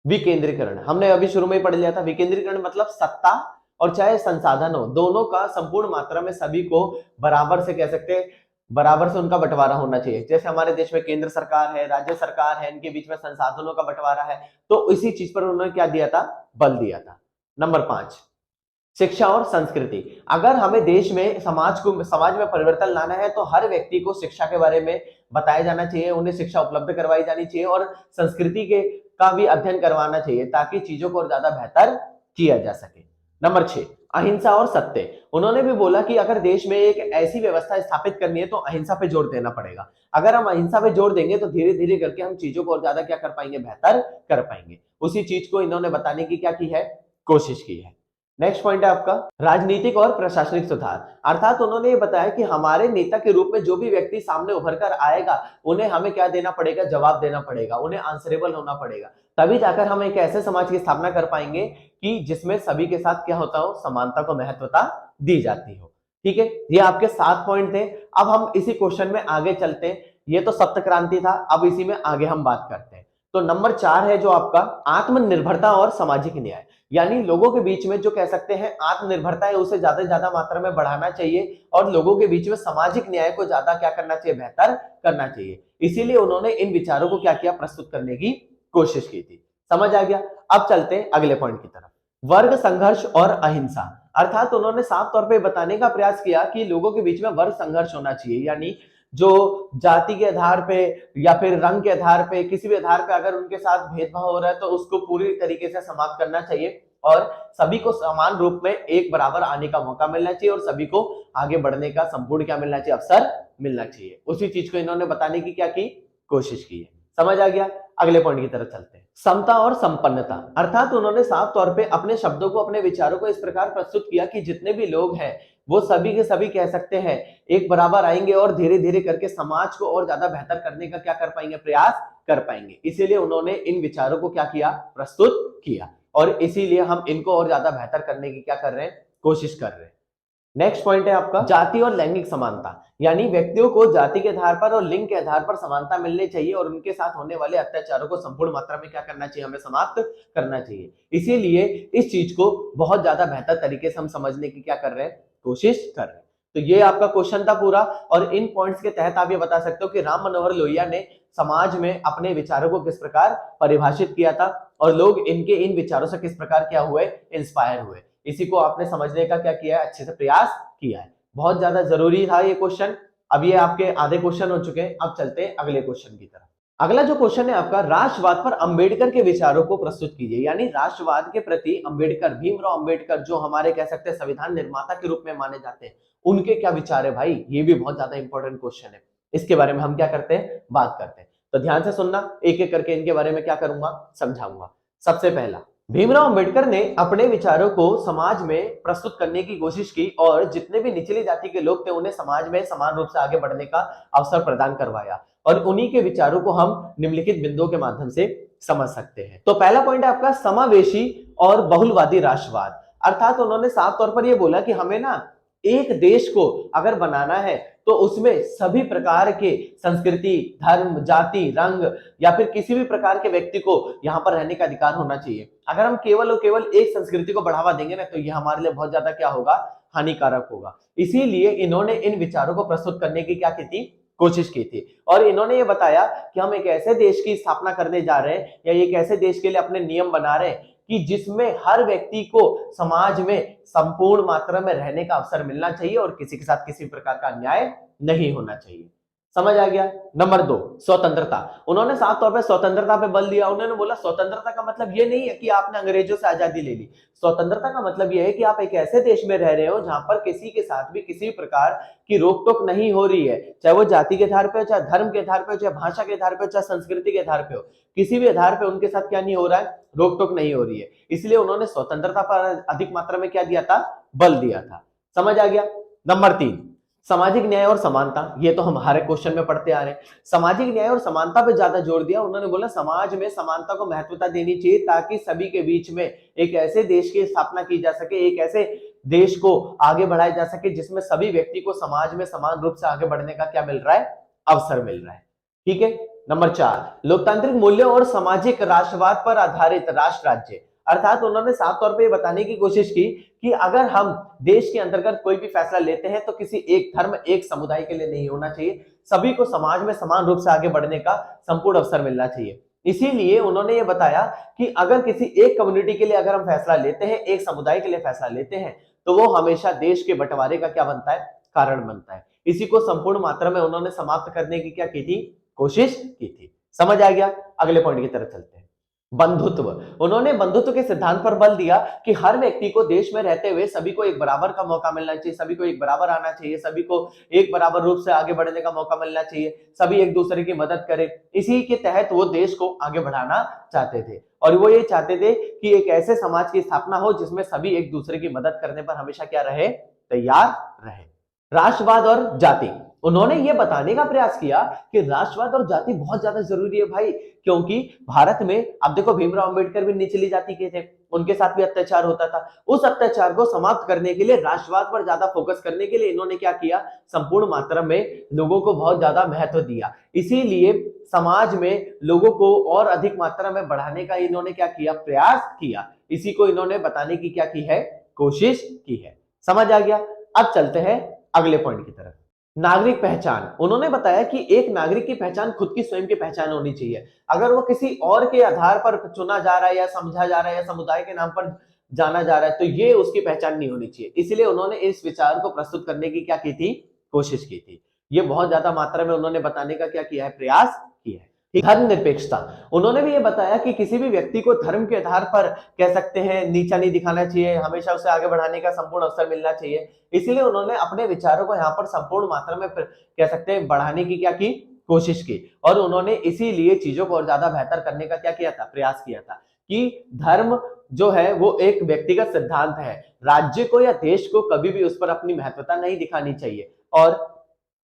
विकेंद्रीकरण, हमने अभी शुरू में ही पढ़ लिया था। विकेंद्रीकरण मतलब सत्ता और चाहे संसाधन हो, दोनों का संपूर्ण मात्रा में सभी को बराबर से कह सकते हैं, बराबर से उनका बंटवारा होना चाहिए। जैसे हमारे देश में केंद्र सरकार है, राज्य सरकार है, इनके बीच में संसाधनों का बंटवारा है, तो इसी चीज पर उन्होंने क्या दिया था, बल दिया था। नंबर 5, शिक्षा और संस्कृति, अगर हमें देश में समाज में परिवर्तन लाना है तो हर व्यक्ति को शिक्षा के बारे में बताया जाना चाहिए, उन्हें शिक्षा उपलब्ध करवाई जानी चाहिए और संस्कृति के का भी अध्ययन करवाना चाहिए ताकि चीजों को और ज्यादा बेहतर किया जा सके। नंबर 6, अहिंसा और सत्य, उन्होंने भी बोला कि अगर देश में एक ऐसी व्यवस्था स्थापित करनी है तो अहिंसा पे जोर देना पड़ेगा। अगर हम अहिंसा पे जोर देंगे तो धीरे धीरे करके हम चीजों को और ज्यादा क्या कर पाएंगे, बेहतर कर पाएंगे। उसी चीज को इन्होंने बताने की क्या की है, कोशिश की है। नेक्स्ट पॉइंट है आपका राजनीतिक और प्रशासनिक सुधार, अर्थात उन्होंने ये बताया कि हमारे नेता के रूप में जो भी व्यक्ति सामने उभर कर आएगा उन्हें हमें क्या देना पड़ेगा, जवाब देना पड़ेगा, उन्हें आंसरेबल होना पड़ेगा, तभी जाकर हम एक ऐसे समाज की स्थापना कर पाएंगे कि जिसमें सभी के साथ क्या होता हो, समानता को महत्वता दी जाती हो। ठीक है, ये आपके 7 पॉइंट थे। अब हम इसी क्वेश्चन में आगे चलते हैं। ये तो सप्त क्रांति था, अब इसी में आगे हम बात करते हैं। तो नंबर 4 है जो आपका आत्मनिर्भरता और सामाजिक न्याय, यानी लोगों के बीच में जो कह सकते हैं आत्मनिर्भरता है उसे ज्यादा से ज्यादा मात्रा में बढ़ाना चाहिए और लोगों के बीच में सामाजिक न्याय को ज्यादा क्या करना चाहिए, बेहतर करना चाहिए। इसीलिए उन्होंने इन विचारों को क्या किया, प्रस्तुत करने की कोशिश की थी। समझ आ गया। अब चलते हैं अगले पॉइंट की तरफ, वर्ग संघर्ष और अहिंसा। अर्थात उन्होंने साफ तौर पे बताने का प्रयास किया कि लोगों के बीच में वर्ग संघर्ष होना चाहिए, यानी जो जाति के आधार पे या फिर रंग के आधार पे किसी भी आधार पे अगर उनके साथ भेदभाव हो रहा है तो उसको पूरी तरीके से समाप्त करना चाहिए और सभी को समान रूप में एक बराबर आने का मौका मिलना चाहिए और सभी को आगे बढ़ने का संपूर्ण क्या मिलना चाहिए, अवसर मिलना चाहिए। उसी चीज को इन्होंने बताने की क्या की, कोशिश की है। समझ आ गया। अगले पॉइंट की तरफ चलते हैं, समता और संपन्नता। अर्थात उन्होंने साफ तौर पे अपने शब्दों को, अपने विचारों को इस प्रकार प्रस्तुत किया कि जितने भी लोग हैं वो सभी के सभी कह सकते हैं एक बराबर आएंगे और धीरे धीरे करके समाज को और ज्यादा बेहतर करने का क्या कर पाएंगे, प्रयास कर पाएंगे। इसीलिए उन्होंने इन विचारों को क्या किया, प्रस्तुत किया और इसीलिए हम इनको और ज्यादा बेहतर करने की क्या कर रहे हैं, कोशिश कर रहे हैं। नेक्स्ट पॉइंट है आपका जाति और लैंगिक समानता, यानी व्यक्तियों को जाति के आधार पर और लिंग के आधार पर समानता मिलनी चाहिए और उनके साथ होने वाले अत्याचारों को संपूर्ण मात्रा में क्या करना चाहिए, हमें समाप्त करना चाहिए। इसीलिए इस चीज को बहुत ज्यादा बेहतर तरीके से हम समझने की क्या कर रहे हैं, कोशिश कर रहे हैं। तो ये आपका क्वेश्चन था पूरा और इन पॉइंट्स के तहत आप ये बता सकते हो कि राम मनोहर लोहिया ने समाज में अपने विचारों को किस प्रकार परिभाषित किया था और लोग इनके इन विचारों से किस प्रकार क्या हुए, इंस्पायर हुए। इसी को आपने समझने का क्या किया है, अच्छे से प्रयास किया है। बहुत ज्यादा जरूरी था ये क्वेश्चन। अब ये आपके आधे क्वेश्चन हो चुके हैं। अब चलते हैं अगले क्वेश्चन की तरफ। अगला जो क्वेश्चन है आपका, राष्ट्रवाद पर अंबेडकर के विचारों को प्रस्तुत कीजिए, यानी राष्ट्रवाद के प्रति अंबेडकर, भीमराव अंबेडकर जो हमारे कह सकते हैं संविधान निर्माता के रूप में माने जाते हैं, उनके क्या विचार है भाई। ये भी बहुत ज्यादा इंपॉर्टेंट क्वेश्चन है। इसके बारे में हम क्या करते हैं, बात करते हैं। तो ध्यान से सुनना, एक एक करके इनके बारे में क्या करूंगा, समझाऊंगा। सबसे पहला, भीमराव अंबेडकर ने अपने विचारों को समाज में प्रस्तुत करने की कोशिश की और जितने भी निचली जाति के लोग थे उन्हें समाज में समान रूप से आगे बढ़ने का अवसर प्रदान करवाया और उन्हीं के विचारों को हम निम्नलिखित बिंदुओं के माध्यम से समझ सकते हैं। तो पहला पॉइंट है आपका समावेशी और बहुलवादी राष्ट्रवाद। अर्थात उन्होंने साफ तौर पर यह बोला कि हमें ना एक देश को अगर बनाना है तो उसमें सभी प्रकार के संस्कृति, धर्म, जाति, रंग या फिर किसी भी प्रकार के व्यक्ति को यहाँ पर रहने का अधिकार होना चाहिए। अगर हम केवल और केवल एक संस्कृति को बढ़ावा देंगे ना तो ये हमारे लिए बहुत ज्यादा क्या होगा, हानिकारक होगा। इसीलिए इन्होंने इन विचारों को प्रस्तुत करने की क्या की थी, कोशिश की थी और इन्होंने ये बताया कि हम एक ऐसे देश की स्थापना करने जा रहे हैं या एक ऐसे देश के लिए अपने नियम बना रहे हैं कि जिसमें हर व्यक्ति को समाज में संपूर्ण मात्रा में रहने का अवसर मिलना चाहिए और किसी के साथ किसी प्रकार का अन्याय नहीं होना चाहिए। समझ आ गया। नंबर 2, स्वतंत्रता। उन्होंने साफ तौर पे स्वतंत्रता पे बल दिया। उन्होंने बोला स्वतंत्रता का मतलब ये नहीं है कि आपने अंग्रेजों से आजादी ले ली। स्वतंत्रता का मतलब ये है कि आप एक ऐसे देश में रह रहे हो जहां पर किसी के साथ भी किसी प्रकार की रोक टोक नहीं हो रही है, चाहे वो जाति के आधार पे हो, चाहे धर्म के आधार पे हो, चाहे भाषा के आधार पे हो, चाहे संस्कृति के आधार पे हो, किसी भी आधार पे उनके साथ क्या नहीं हो रहा है, रोक टोक नहीं हो रही है। इसलिए उन्होंने स्वतंत्रता पर अधिक मात्रा में क्या दिया था, बल दिया था। समझ आ गया। नंबर 3, सामाजिक न्याय और समानता। ये तो हम हर क्वेश्चन में पढ़ते आ रहे हैं। सामाजिक न्याय और समानता पे ज्यादा जोर दिया। उन्होंने बोला समाज में समानता को महत्वता देनी चाहिए ताकि सभी के बीच में एक ऐसे देश की स्थापना की जा सके, एक ऐसे देश को आगे बढ़ाया जा सके जिसमें सभी व्यक्ति को समाज में समान रूप से आगे बढ़ने का क्या मिल रहा है, अवसर मिल रहा है। ठीक है। नंबर 4, लोकतांत्रिक मूल्यों और सामाजिक राष्ट्रवाद पर आधारित राष्ट्र राज्य। अर्थात उन्होंने साफ तौर पे बताने की कोशिश की कि अगर हम देश के अंतर्गत कोई भी फैसला लेते हैं तो किसी एक धर्म, एक समुदाय के लिए नहीं होना चाहिए, सभी को समाज में समान रूप से आगे बढ़ने का संपूर्ण अवसर मिलना चाहिए। इसीलिए उन्होंने ये बताया कि अगर किसी एक कम्युनिटी के लिए अगर हम फैसला लेते हैं, एक समुदाय के लिए फैसला लेते हैं, तो वो हमेशा देश के बंटवारे का क्या बनता है, कारण बनता है। इसी को संपूर्ण मात्रा में उन्होंने समाप्त करने की क्या की थी, कोशिश की थी। समझ आ गया। अगले पॉइंट की तरफ चलते हैं, बंधुत्व। उन्होंने बंधुत्व के सिद्धांत पर बल दिया कि हर व्यक्ति को देश में रहते हुए सभी को एक बराबर का मौका मिलना चाहिए, सभी को एक बराबर आना चाहिए, सभी को एक बराबर रूप से आगे बढ़ने का मौका मिलना चाहिए, सभी एक दूसरे की मदद करें। इसी के तहत वो देश को आगे बढ़ाना चाहते थे और वो ये चाहते थे कि एक ऐसे समाज की स्थापना हो जिसमें सभी एक दूसरे की मदद करने पर हमेशा क्या रहे, तैयार रहे। राष्ट्रवाद और जाति। उन्होंने ये बताने का प्रयास किया कि राष्ट्रवाद और जाति बहुत ज्यादा जरूरी है भाई, क्योंकि भारत में अब देखो भीमराव अंबेडकर भी निचली जाति के थे, उनके साथ भी अत्याचार होता था। उस अत्याचार को समाप्त करने के लिए, राष्ट्रवाद पर ज्यादा फोकस करने के लिए इन्होंने क्या किया, संपूर्ण मात्रा में लोगों को बहुत ज्यादा महत्व दिया। इसीलिए समाज में लोगों को और अधिक मात्रा में बढ़ाने का इन्होंने क्या किया, प्रयास किया। इसी को इन्होंने बताने की क्या की है, कोशिश की है। समझ आ गया। अब चलते हैं अगले पॉइंट की तरफ। नागरिक पहचान। उन्होंने बताया कि एक नागरिक की पहचान खुद की स्वयं की पहचान होनी चाहिए। अगर वो किसी और के आधार पर चुना जा रहा है या समझा जा रहा है या समुदाय के नाम पर जाना जा रहा है, तो ये उसकी पहचान नहीं होनी चाहिए। इसलिए उन्होंने इस विचार को प्रस्तुत करने की क्या की थी, कोशिश की थी। ये बहुत ज्यादा मात्रा में उन्होंने बताने का क्या किया है, प्रयास किया है। धर्मनिरपेक्षता। उन्होंने भी ये बताया कि किसी भी व्यक्ति को धर्म के आधार पर कह सकते हैं नीचा नहीं दिखाना चाहिए, हमेशा उसे आगे बढ़ाने का संपूर्ण अवसर मिलना चाहिए। इसलिए उन्होंने अपने विचारों को यहाँ पर संपूर्ण मात्रा में कह सकते हैं बढ़ाने की क्या की, कोशिश की। और उन्होंने इसीलिए चीजों को और ज्यादा बेहतर करने का क्या किया था, प्रयास किया था कि धर्म जो है वो एक व्यक्तिगत सिद्धांत है, राज्य को या देश को कभी भी उस पर अपनी महत्वता नहीं दिखानी चाहिए, और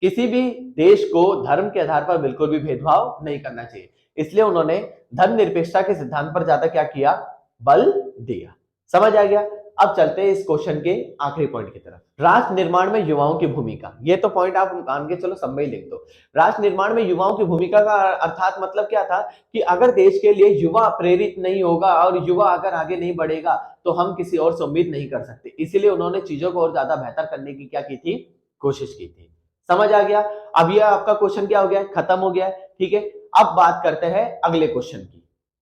किसी भी देश को धर्म के आधार पर बिल्कुल भी भेदभाव नहीं करना चाहिए। इसलिए उन्होंने धर्मनिरपेक्षता के सिद्धांत पर ज्यादा क्या किया, बल दिया। समझ आ गया। अब चलते हैं इस क्वेश्चन के आखिरी पॉइंट की तरफ। राष्ट्र निर्माण में युवाओं की भूमिका। ये तो पॉइंट आप मान के चलो सब में ही लिख दो। राष्ट्र निर्माण में युवाओं की भूमिका का अर्थात मतलब क्या था कि अगर देश के लिए युवा प्रेरित नहीं होगा और युवा अगर आगे नहीं बढ़ेगा तो हम किसी और से उम्मीद नहीं कर सकते। इसीलिए उन्होंने चीजों को और ज्यादा बेहतर करने की क्या की थी, कोशिश की थी। समझ आ गया। अब यह आपका क्वेश्चन क्या हो गया, खत्म हो गया। ठीक है, अब बात करते हैं अगले क्वेश्चन की।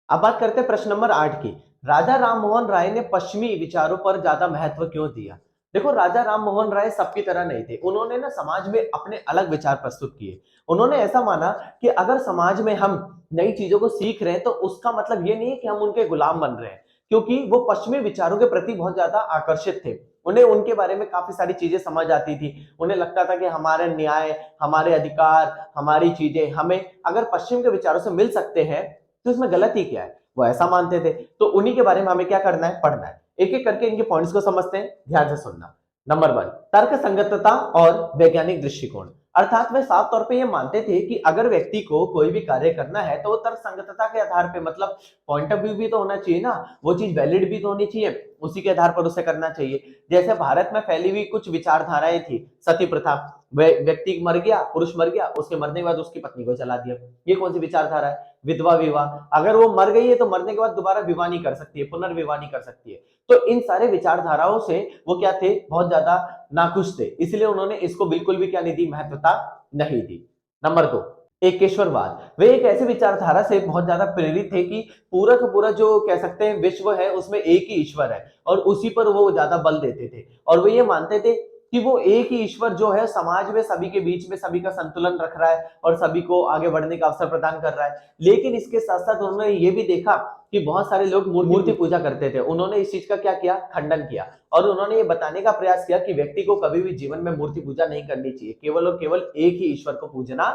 अब बात करते हैं प्रश्न नंबर 8 की। राजा राममोहन राय ने पश्चिमी विचारों पर ज्यादा महत्व क्यों दिया। देखो, राजा राममोहन राय सबकी तरह नहीं थे। उन्होंने ना समाज में अपने अलग विचार प्रस्तुत किए। उन्होंने ऐसा माना कि अगर समाज में हम नई चीजों को सीख रहे हैं तो उसका मतलब ये नहीं है कि हम उनके गुलाम बन रहे हैं, क्योंकि वो पश्चिमी विचारों के प्रति बहुत ज्यादा आकर्षित थे। उन्हें उनके बारे में काफी सारी चीजें समझ आती थी। उन्हें लगता था कि हमारे न्याय, हमारे अधिकार, हमारी चीजें हमें अगर पश्चिम के विचारों से मिल सकते हैं तो इसमें गलती क्या है, वो ऐसा मानते थे। तो उन्हीं के बारे में हमें क्या करना है, पढ़ना है। एक एक करके इनके पॉइंट्स को समझते हैं, ध्यान से सुनना। नंबर 1, तर्क संगतता और वैज्ञानिक दृष्टिकोण। अर्थात वे साफ तौर पे ये मानते थे कि अगर व्यक्ति को कोई भी कार्य करना है तो वो तर्क संगतता के आधार पे, मतलब पॉइंट ऑफ व्यू भी तो होना चाहिए ना, वो चीज वैलिड भी तो होनी चाहिए, उसी के आधार पर उसे करना चाहिए। जैसे भारत में फैली हुई कुछ विचारधाराएं थी, सती प्रथा, व्यक्ति मर गया, पुरुष मर गया, उसके मरने के बाद उसकी पत्नी को जला दिया, ये कौन सी विचारधारा है। विधवा विवाह, अगर वो मर गई है तो मरने के बाद दोबारा विवाह नहीं कर सकती है, पुनर्विवाह नहीं कर सकती है। तो इन सारे विचारधाराओं से वो क्या थे, बहुत ज्यादा नाखुश थे। इसलिए उन्होंने इसको बिल्कुल भी क्या नहीं दी, महत्वता नहीं दी। नंबर 2, एकेश्वरवाद। वे एक ऐसी विचारधारा से बहुत ज्यादा प्रेरित थे कि पूरा का पूरा जो कह सकते हैं विश्व है उसमें एक ही ईश्वर है, और उसी पर वो ज्यादा बल देते थे। और वो ये मानते थे कि वो एक ही ईश्वर जो है समाज में सभी के बीच में सभी का संतुलन रख रहा है और सभी को आगे बढ़ने का अवसर प्रदान कर रहा है। लेकिन इसके साथ साथ उन्होंने ये भी देखा कि बहुत सारे लोग मूर्ति पूजा करते थे। उन्होंने इस चीज का क्या किया, खंडन किया। और उन्होंने ये बताने का प्रयास किया कि व्यक्ति को कभी भी जीवन में मूर्ति पूजा नहीं करनी चाहिए, केवल और केवल एक ही ईश्वर को पूजना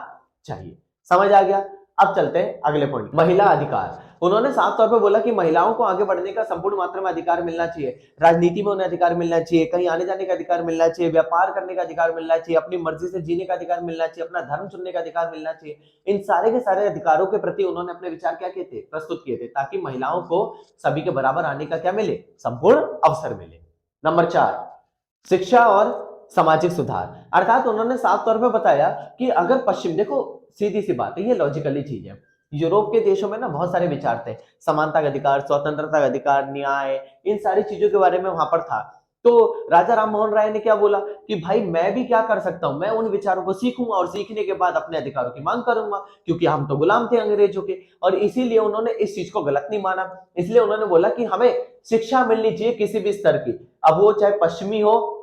चाहिए। समझ आ गया। अब चलते हैं अगले पॉइंट, महिला अधिकार। उन्होंने साफ तौर पर बोला कि महिलाओं को आगे बढ़ने का संपूर्ण मात्रा में अधिकार मिलना चाहिए, राजनीति में उन्हें अधिकार मिलना चाहिए, कहीं आने जाने का अधिकार मिलना चाहिए, व्यापार करने का अधिकार मिलना चाहिए, अपनी मर्जी से जीने का अधिकार मिलना चाहिए, अपना धर्म चुनने का अधिकार मिलना चाहिए। इन सारे के सारे अधिकारों के प्रति उन्होंने अपने विचार क्या किए थे, प्रस्तुत किए थे, ताकि महिलाओं को सभी के बराबर आने का क्या मिले, संपूर्ण अवसर मिले। नंबर 4, शिक्षा और सामाजिक सुधार। अर्थात उन्होंने साफ तौर पर बताया कि अगर पश्चिम, देखो सीधी सी बात है, ये लॉजिकली चीज है। यूरोप के देशों में ना बहुत सारे विचार थे, समानता का अधिकार, स्वतंत्रता का अधिकार, न्याय, इन सारी चीजों के बारे में वहां पर था। तो राजा राममोहन राय ने क्या बोला कि भाई मैं भी क्या कर सकता हूं, मैं उन विचारों को सीखूंगा और सीखने के बाद अपने अधिकारों की मांग करूंगा, क्योंकि हम तो गुलाम थे अंग्रेजों के। और इसीलिए उन्होंने इस चीज को गलत नहीं माना। इसलिए उन्होंने बोला कि हमें शिक्षा मिलनी चाहिए किसी भी स्तर की, अब वो चाहे पश्चिमी हो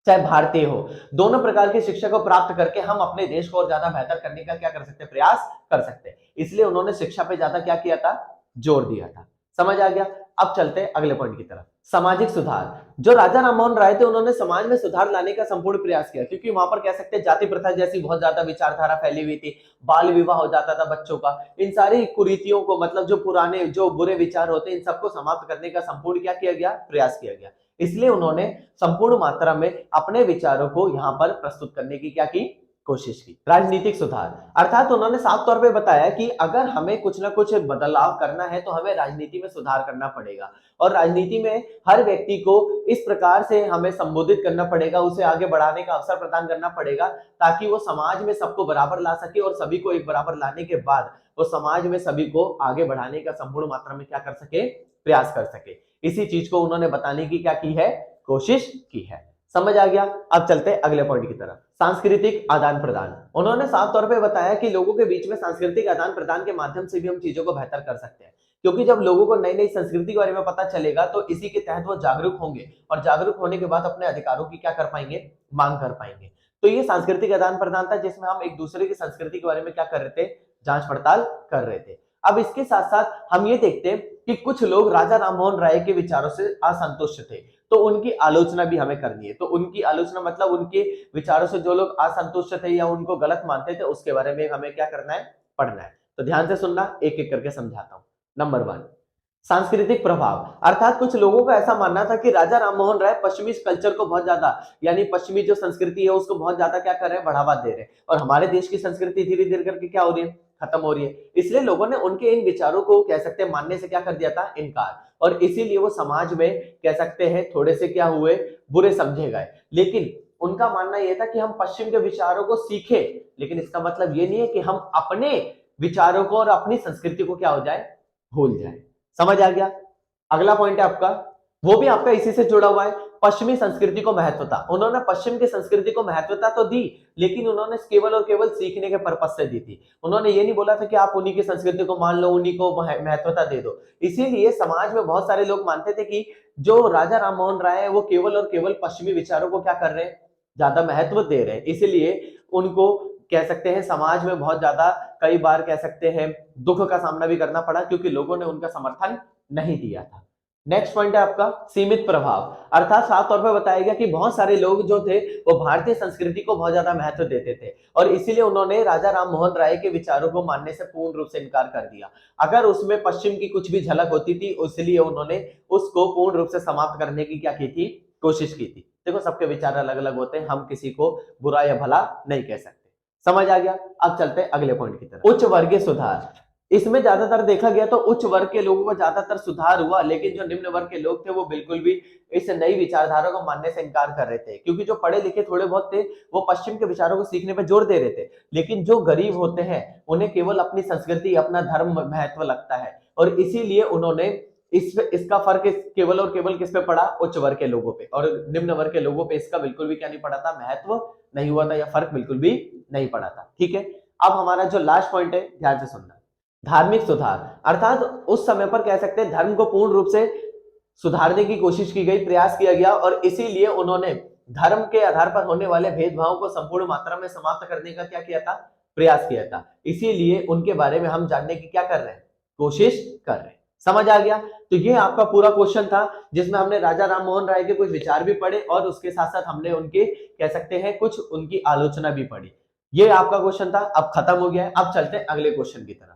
चाहे भारतीय हो, दोनों प्रकार की शिक्षा को प्राप्त करके हम अपने देश को और ज्यादा बेहतर करने का क्या कर सकते हैं, प्रयास कर सकते हैं। इसलिए उन्होंने शिक्षा पे ज्यादा क्या किया था, जोर दिया था। समझ आ गया। अब चलते हैं अगले पॉइंट की तरफ, सामाजिक सुधार। जो राजा राममोहन राय थे उन्होंने समाज में सुधार लाने का संपूर्ण प्रयास किया, क्योंकि वहां पर कह सकते हैं जाति प्रथा जैसी बहुत ज्यादा विचारधारा फैली हुई थी, बाल विवाह हो जाता था बच्चों का। इन सारी कुरीतियों को, मतलब जो पुराने जो बुरे विचार होते हैं, इन सबको समाप्त करने का संपूर्ण क्या किया गया, प्रयास किया गया। इसलिए उन्होंने संपूर्ण मात्रा में अपने विचारों को यहां पर प्रस्तुत करने की क्या की, कोशिश की। राजनीतिक सुधार अर्थात उन्होंने साफ तौर पे बताया कि अगर हमें कुछ ना कुछ बदलाव करना है तो हमें राजनीति में सुधार करना पड़ेगा और राजनीति में हर व्यक्ति को इस प्रकार से हमें संबोधित करना पड़ेगा, उसे आगे बढ़ाने का अवसर प्रदान करना पड़ेगा ताकि वो समाज में सबको बराबर ला सके और सभी को एक बराबर लाने के बाद वो समाज में सभी को आगे बढ़ाने का संपूर्ण मात्रा में क्या कर सके, प्रयास कर सके। इसी चीज को उन्होंने बताने की क्या की है, कोशिश की है। समझ आ गया। अब चलते हैं अगले पॉइंट की तरफ, सांस्कृतिक आदान प्रदान। उन्होंने साफ तौर पे बताया कि लोगों के बीच में सांस्कृतिक आदान प्रदान के माध्यम से भी हम चीजों को बेहतर कर सकते हैं, क्योंकि जब लोगों को नई नई संस्कृति के बारे में पता चलेगा तो इसी के तहत वो जागरूक होंगे और जागरूक होने के बाद अपने अधिकारों की क्या कर पाएंगे, मांग कर पाएंगे। तो ये सांस्कृतिक आदान प्रदान था जिसमें हम एक दूसरे की संस्कृति के बारे में क्या कर रहे थे, जांच पड़ताल कर रहे थे। अब इसके साथ साथ हम ये देखते हैं कि कुछ लोग राजा राममोहन राय के विचारों से असंतुष्ट थे, तो उनकी आलोचना भी हमें करनी है। तो उनकी आलोचना मतलब उनके विचारों से जो लोग असंतुष्ट थे या उनको गलत मानते थे उसके बारे में हमें क्या करना है, पढ़ना है। तो ध्यान से सुनना, एक एक करके समझाता हूं। नंबर 1, सांस्कृतिक प्रभाव अर्थात कुछ लोगों का ऐसा मानना था कि राजा राममोहन राय पश्चिमी कल्चर को बहुत ज्यादा, यानी पश्चिमी जो संस्कृति है उसको बहुत ज्यादा क्या कर रहे हैं, बढ़ावा दे रहे हैं और हमारे देश की संस्कृति धीरे धीरे करके क्या हो रही है, खत्म हो रही है। इसलिए लोगों ने उनके इन विचारों को कह सकते हैं मानने से क्या कर दिया था, इनकार, और इसीलिए वो समाज में कह सकते हैं थोड़े से क्या हुए, बुरे समझे गए। लेकिन उनका मानना यह था कि हम पश्चिम के विचारों को सीखे, लेकिन इसका मतलब ये नहीं है कि हम अपने विचारों को और अपनी संस्कृति को क्या हो जाए, भूल जाए। समझ आ गया। अगला पॉइंट है आपका, वो भी आपका इसी से जुड़ा हुआ है, पश्चिमी संस्कृति को महत्वता। उन्होंने पश्चिम की संस्कृति को महत्वता तो दी, लेकिन उन्होंने केवल और केवल सीखने के पर्पस से दी थी। उन्होंने ये नहीं बोला था कि आप उन्हीं की संस्कृति को मान लो, उन्हीं को महत्वता दे दो। इसीलिए समाज में बहुत सारे लोग मानते थे कि जो राजा राममोहन राय है वो केवल और केवल पश्चिमी विचारों को क्या कर रहे हैं, ज्यादा महत्व दे रहे हैं। इसीलिए उनको कह सकते हैं समाज में बहुत ज्यादा कई बार कह सकते हैं दुख का सामना भी करना पड़ा, क्योंकि लोगों ने उनका समर्थन नहीं दिया था। नेक्स्ट पॉइंट है आपका सीमित प्रभाव, अर्थात साफ तौर पर बताया गया कि बहुत सारे लोग जो थे वो भारतीय संस्कृति को बहुत ज्यादा महत्व देते थे और इसीलिए उन्होंने राजा राममोहन राय के विचारों को मानने से पूर्ण रूप से इनकार कर दिया। अगर उसमें पश्चिम की कुछ भी झलक होती थी इसलिए उन्होंने उसको पूर्ण रूप से समाप्त करने की क्या की थी, कोशिश की थी। देखो सबके विचार अलग अलग होते हैं, हम किसी को बुरा या भला नहीं कह सकते। समझ आ गया। अब चलते हैं अगले पॉइंट की तरफ, उच्च वर्गीय सुधार। इसमें ज्यादातर देखा गया तो उच्च वर्ग के लोगों को ज्यादातर सुधार हुआ, लेकिन जो निम्न वर्ग के लोग थे वो बिल्कुल भी इस नई विचारधारा को मानने से इनकार कर रहे थे, क्योंकि जो पढ़े लिखे थोड़े बहुत थे वो पश्चिम के विचारों को सीखने पर जोर दे रहे थे, लेकिन जो गरीब होते हैं उन्हें केवल अपनी संस्कृति, अपना धर्म महत्व लगता है और इसीलिए उन्होंने इसका फर्क केवल और केवल किस पे पड़ा, उच्च वर्ग के लोगों पे, और निम्न वर्ग के लोगों पे इसका बिल्कुल भी क्या नहीं पड़ा था, महत्व नहीं हुआ था या फर्क बिल्कुल भी नहीं पड़ा था। ठीक है। अब हमारा जो लास्ट पॉइंट है, ध्यान से सुनना, धार्मिक सुधार, अर्थात उस समय पर कह सकते हैं धर्म को पूर्ण रूप से सुधारने की कोशिश की गई, प्रयास किया गया और इसीलिए उन्होंने धर्म के आधार पर होने वाले भेदभाव को संपूर्ण मात्रा में समाप्त करने का क्या किया था, प्रयास किया था। इसीलिए उनके बारे में हम जानने की क्या कर रहे हैं, कोशिश कर रहे हैं। समझ आ गया। तो ये आपका पूरा क्वेश्चन था जिसमें हमने राजा राममोहन राय के कुछ विचार भी पढ़े और उसके साथ साथ हमने उनके कह सकते हैं कुछ उनकी आलोचना भी पढ़ी। ये आपका क्वेश्चन था, अब खत्म हो गया है। अब चलते हैं अगले क्वेश्चन की तरफ।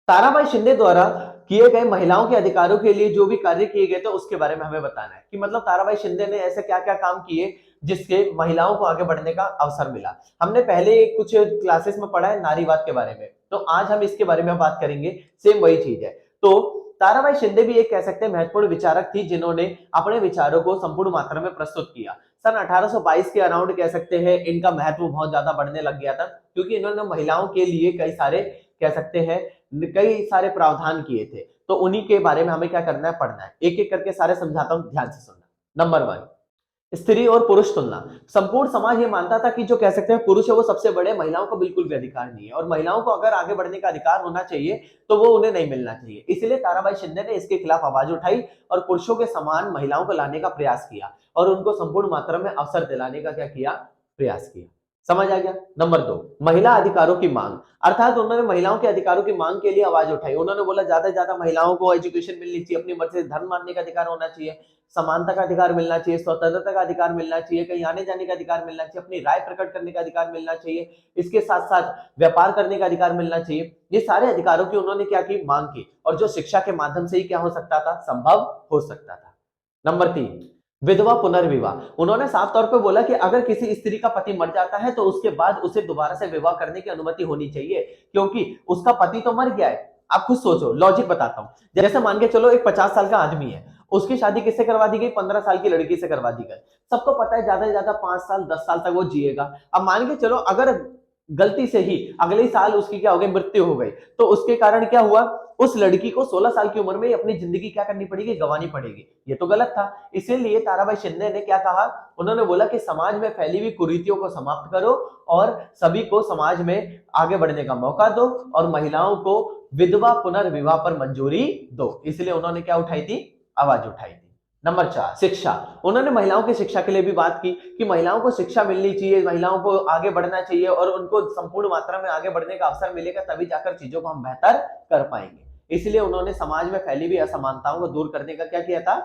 ताराबाई शिंदे द्वारा किए गए महिलाओं के अधिकारों के लिए जो भी कार्य किए गए थे उसके बारे में हमें बताना है कि मतलब ताराबाई शिंदे ने ऐसे क्या क्या काम किए जिससे महिलाओं को आगे बढ़ने का अवसर मिला। हमने पहले कुछ क्लासेस में पढ़ा है नारीवाद के बारे में, तो आज हम इसके बारे में बात करेंगे। सेम वही चीज है। तो ताराबाई शिंदे भी एक कह सकते हैं महत्वपूर्ण विचारक थी जिन्होंने अपने विचारों को संपूर्ण मात्रा में प्रस्तुत किया। सन 1822 के अराउंड कह सकते हैं इनका महत्व बहुत ज्यादा बढ़ने लग गया था, क्योंकि इन्होंने महिलाओं के लिए कई सारे कह सकते हैं कई सारे प्रावधान किए थे। तो उन्हीं के बारे में हमें क्या करना है, पढ़ना है। एक एक करके सारे समझाता हूं, ध्यान से सुनना। नंबर 1, स्त्री और पुरुष तुलना। संपूर्ण समाज ये मानता था कि जो कह सकते हैं पुरुष है वो सबसे बड़े, महिलाओं को बिल्कुल भी अधिकार नहीं है और महिलाओं को अगर आगे बढ़ने का अधिकार होना चाहिए तो वो उन्हें नहीं मिलना चाहिए। इसलिए ताराबाई शिंदे ने इसके खिलाफ आवाज उठाई और पुरुषों के समान महिलाओं को लाने का प्रयास किया और उनको संपूर्ण मात्रा में अवसर दिलाने का क्या किया, प्रयास किया। समझ आ गया। नंबर 2, महिला अधिकारों की मांग, अर्थात उन्होंने महिलाओं के अधिकारों की मांग के लिए आवाज उठाई। उन्होंने बोला ज्यादा से ज्यादा महिलाओं को एजुकेशन मिलनी चाहिए, अपनी मर्जी से धर्म मानने का अधिकार होना चाहिए, समानता का अधिकार मिलना चाहिए, स्वतंत्रता का अधिकार मिलना चाहिए, कहीं आने जाने का अधिकार मिलना चाहिए, अपनी राय प्रकट करने का अधिकार मिलना चाहिए, इसके साथ साथ व्यापार करने का अधिकार मिलना चाहिए। ये सारे अधिकारों की उन्होंने क्या की, मांग की, और जो शिक्षा के माध्यम से ही क्या हो सकता था, संभव हो सकता था। नंबर 3, विधवा पुनर्विवाह। उन्होंने साफ तौर पे बोला कि अगर किसी स्त्री का पति मर जाता है तो उसके बाद उसे दोबारा से विवाह करने की अनुमति होनी चाहिए, क्योंकि उसका पति तो मर गया है। आप खुद सोचो, लॉजिक बताता हूं। जैसे मान के चलो एक 50 साल का आदमी है, उसकी शादी किससे करवा दी गई? 15 साल की लड़की से करवा दी गई। सबको पता है ज्यादा से ज्यादा 5 साल 10 साल तक वो जिएगा। अब मान के चलो अगर गलती से ही अगले साल उसकी क्या हो गई, मृत्यु हो गई, तो उसके कारण क्या हुआ, उस लड़की को 16 साल की उम्र में अपनी जिंदगी क्या करनी पड़ेगी, गंवानी पड़ेगी। ये तो गलत था। इसीलिए ताराबाई शिंदे ने क्या कहा, उन्होंने बोला कि समाज में फैली हुई कुरीतियों को समाप्त करो और सभी को समाज में आगे बढ़ने का मौका दो और महिलाओं को विधवा पुनर्विवाह पर मंजूरी दो। इसलिए उन्होंने क्या उठाई थी, आवाज उठाई थी। नंबर 4, शिक्षा। उन्होंने महिलाओं की शिक्षा के लिए भी बात की कि महिलाओं को शिक्षा मिलनी चाहिए, महिलाओं को आगे बढ़ना चाहिए और उनको संपूर्ण मात्रा में आगे बढ़ने का अवसर मिलेगा, तभी जाकर चीजों को हम बेहतर कर पाएंगे। इसलिए उन्होंने समाज में फैली हुई असमानताओं को दूर करने का क्या किया था,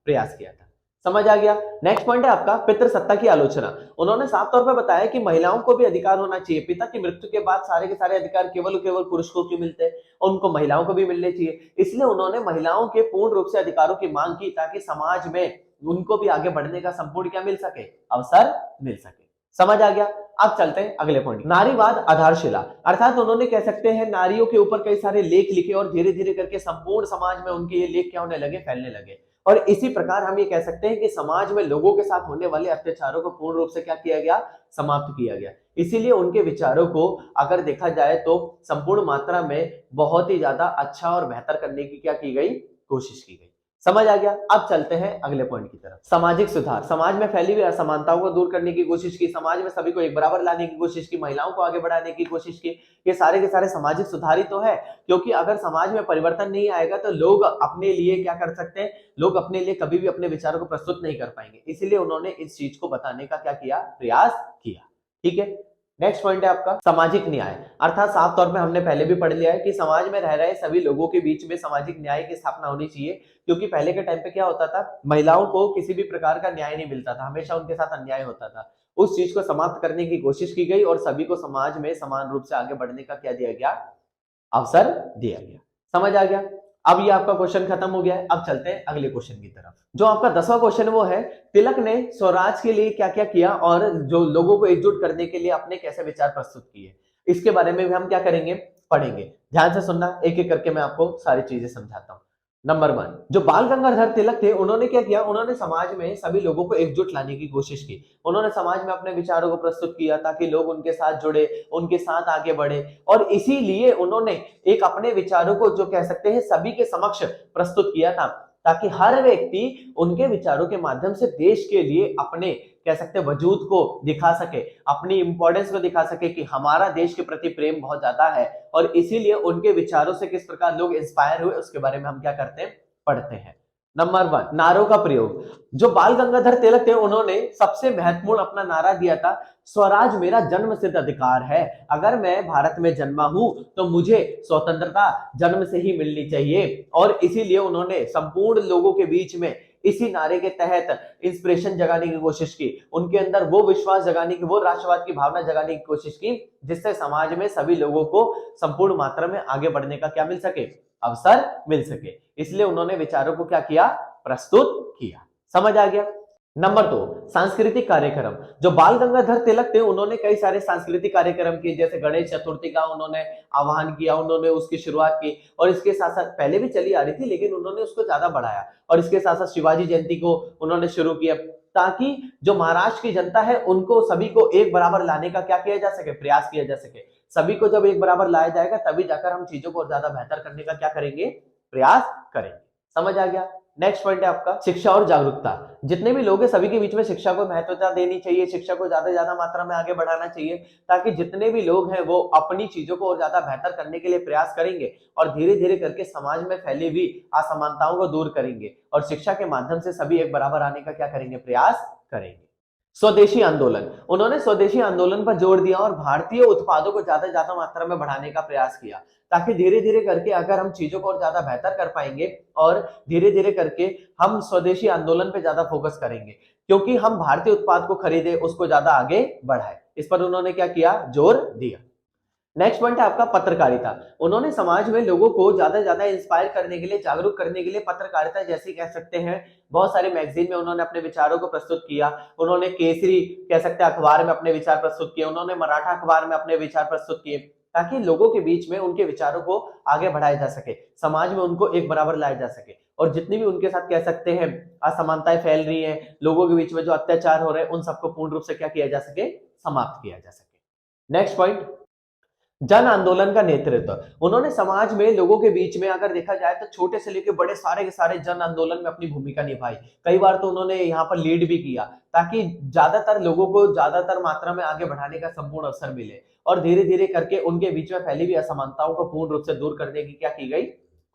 प्रयास किया था। समझ आ गया। नेक्स्ट पॉइंट है आपका पितृसत्ता की आलोचना। उन्होंने साफ तौर पर बताया कि महिलाओं को भी अधिकार होना चाहिए। पिता की मृत्यु के बाद सारे के सारे अधिकार केवल केवल पुरुषों को मिलते हैं और उनको महिलाओं को भी मिलने चाहिए। इसलिए उन्होंने महिलाओं के पूर्ण रूप से अधिकारों की मांग की ताकि समाज में उनको भी आगे बढ़ने का संपूर्ण क्या मिल सके, अवसर मिल सके। समझ आ गया। अब चलते हैं अगले पॉइंट, नारीवाद आधारशिला। अर्थात उन्होंने कह सकते हैं नारियों के ऊपर कई सारे लेख लिखे और धीरे धीरे करके संपूर्ण समाज में उनके ये लेख क्या होने लगे, फैलने लगे। और इसी प्रकार हम ये कह सकते हैं कि समाज में लोगों के साथ होने वाले अत्याचारों को पूर्ण रूप से क्या किया गया, समाप्त किया गया। इसीलिए उनके विचारों को अगर देखा जाए तो संपूर्ण मात्रा में बहुत ही ज्यादा अच्छा और बेहतर करने की क्या की गई, कोशिश की गई। समझ आ गया। अब चलते हैं अगले पॉइंट की तरफ, सामाजिक सुधार। समाज में फैली हुई असमानताओं को दूर करने की कोशिश की, समाज में सभी को एक बराबर लाने की कोशिश की, महिलाओं को आगे बढ़ाने की कोशिश की। ये सारे के सारे सामाजिक सुधार ही तो है, क्योंकि अगर समाज में परिवर्तन नहीं आएगा तो लोग अपने लिए क्या कर सकते हैं, लोग अपने लिए कभी भी अपने विचारों को प्रस्तुत नहीं कर पाएंगे। इसीलिए उन्होंने इस चीज को बताने का क्या किया, प्रयास किया। ठीक है। नेक्स्ट पॉइंट है आपका सामाजिक न्याय। अर्थात साफ तौर पे हमने पहले भी पढ़ लिया है कि समाज में रह रहे सभी लोगों के बीच में सामाजिक न्याय की स्थापना होनी चाहिए, क्योंकि पहले के टाइम पे क्या होता था, महिलाओं को किसी भी प्रकार का न्याय नहीं मिलता था, हमेशा उनके साथ अन्याय होता था। उस चीज को समाप्त करने की कोशिश की गई और सभी को समाज में समान रूप से आगे बढ़ने का क्या दिया गया, अवसर दिया गया। समझ आ गया। अब ये आपका क्वेश्चन खत्म हो गया है। अब चलते हैं अगले क्वेश्चन की तरफ। जो आपका 10वां क्वेश्चन वो है, तिलक ने स्वराज के लिए क्या क्या किया और जो लोगों को एकजुट करने के लिए अपने कैसे विचार प्रस्तुत किए, इसके बारे में भी हम क्या करेंगे, पढ़ेंगे। ध्यान से सुनना, एक एक करके मैं आपको सारी चीजें समझाता हूँ। नंबर 1, जो बाल गंगाधर तिलक थे उन्होंने क्या किया, उन्होंने समाज में सभी लोगों को एकजुट लाने की कोशिश की। उन्होंने समाज में अपने विचारों को प्रस्तुत किया ताकि लोग उनके साथ जुड़े, उनके साथ आगे बढ़े, और इसीलिए उन्होंने एक अपने विचारों को जो कह सकते हैं सभी के समक्ष प्रस्तुत किया था, ताकि हर व्यक्ति उनके विचारों के माध्यम से देश के लिए अपने कह सकते हैं वजूद को दिखा सके, अपनी इंपॉर्टेंस को दिखा सके कि हमारा देश के प्रति प्रेम बहुत ज्यादा है। और इसीलिए उनके विचारों से किस प्रकार लोग इंस्पायर हुए उसके बारे में हम क्या करते हैं, पढ़ते हैं। नंबर 1, नारों का प्रयोग। जो बाल गंगाधर तिलक थे उन्होंने सबसे महत्वपूर्ण अपना नारा दिया था, स्वराज मेरा जन्मसिद्ध अधिकार है। अगर मैं भारत में जन्मा हूं तो मुझे स्वतंत्रता जन्म से ही मिलनी चाहिए। और इसीलिए उन्होंने संपूर्ण लोगों के बीच में इसी नारे के तहत इंस्पिरेशन जगाने की कोशिश की, उनके अंदर वो विश्वास जगाने की, वो राष्ट्रवाद की भावना जगाने की कोशिश की, जिससे समाज में सभी लोगों को संपूर्ण मात्रा में आगे बढ़ने का क्या मिल सके, अवसर मिल सके। इसलिए उन्होंने विचारों को क्या किया, प्रस्तुत किया। समझ आ गया। नंबर 2, सांस्कृतिक कार्यक्रम। जो बाल गंगाधर तिलक थे उन्होंने कई सारे सांस्कृतिक कार्यक्रम किए, जैसे गणेश चतुर्थी का उन्होंने आह्वान किया, उन्होंने उसकी शुरुआत की, और इसके साथ साथ पहले भी चली आ रही थी लेकिन उन्होंने उसको ज्यादा बढ़ाया, और इसके साथ साथ शिवाजी जयंती को उन्होंने शुरू किया, ताकि जो महाराष्ट्र की जनता है उनको सभी को एक बराबर लाने का क्या किया जा सके, प्रयास किया जा सके। सभी को जब एक बराबर लाया जाएगा तभी जाकर हम चीजों को और ज्यादा बेहतर करने का क्या करेंगे, प्रयास करेंगे। समझ आ गया। नेक्स्ट पॉइंट है आपका शिक्षा और जागरूकता। जितने भी लोग हैं सभी के बीच में शिक्षा को महत्वता देनी चाहिए, शिक्षा को ज्यादा से ज्यादा मात्रा में आगे बढ़ाना चाहिए, ताकि जितने भी लोग हैं वो अपनी चीजों को और ज्यादा बेहतर करने के लिए प्रयास करेंगे और धीरे धीरे करके समाज में फैली हुई असमानताओं को दूर करेंगे और शिक्षा के माध्यम से सभी एक बराबर आने का क्या करेंगे, प्रयास करेंगे। स्वदेशी आंदोलन। उन्होंने स्वदेशी आंदोलन पर जोर दिया और भारतीय उत्पादों को ज्यादा से ज्यादा मात्रा में बढ़ाने का प्रयास किया, ताकि धीरे धीरे करके अगर हम चीजों को और ज्यादा बेहतर कर पाएंगे और धीरे धीरे करके हम स्वदेशी आंदोलन पे ज्यादा फोकस करेंगे, क्योंकि हम भारतीय उत्पाद को खरीदे, उसको ज्यादा आगे बढ़ाए। इस पर उन्होंने क्या किया, जोर दिया। नेक्स्ट पॉइंट है आपका पत्रकारिता। उन्होंने समाज में लोगों को ज्यादा से ज्यादा इंस्पायर करने के लिए, जागरूक करने के लिए पत्रकारिता जैसे कह सकते हैं बहुत सारे मैगजीन में उन्होंने अपने विचारों को प्रस्तुत किया। उन्होंने केसरी कह सकते हैं अखबार में अपने विचार प्रस्तुत किए, उन्होंने मराठा अखबार में अपने विचार प्रस्तुत किए, ताकि लोगों के बीच में उनके विचारों को आगे बढ़ाया जा सके, समाज में उनको एक बराबर लाया जा सके, और जितनी भी उनके साथ कह सकते हैं असमानताएं फैल रही हैं, लोगों के बीच में जो अत्याचार हो रहे हैं, उन सबको पूर्ण रूप से क्या किया जा सके, समाप्त किया जा सके। नेक्स्ट पॉइंट, जन आंदोलन का नेतृत्व। उन्होंने समाज में लोगों के बीच में अगर देखा जाए तो छोटे से लेकर बड़े सारे के सारे जन आंदोलन में अपनी भूमिका निभाई। कई बार तो उन्होंने यहाँ पर लीड भी किया, ताकि ज्यादातर लोगों को ज्यादातर मात्रा में आगे बढ़ाने का संपूर्ण अवसर मिले, और धीरे धीरे करके उनके बीच में फैली हुई असमानताओं को पूर्ण रूप से दूर करने की क्या की गई,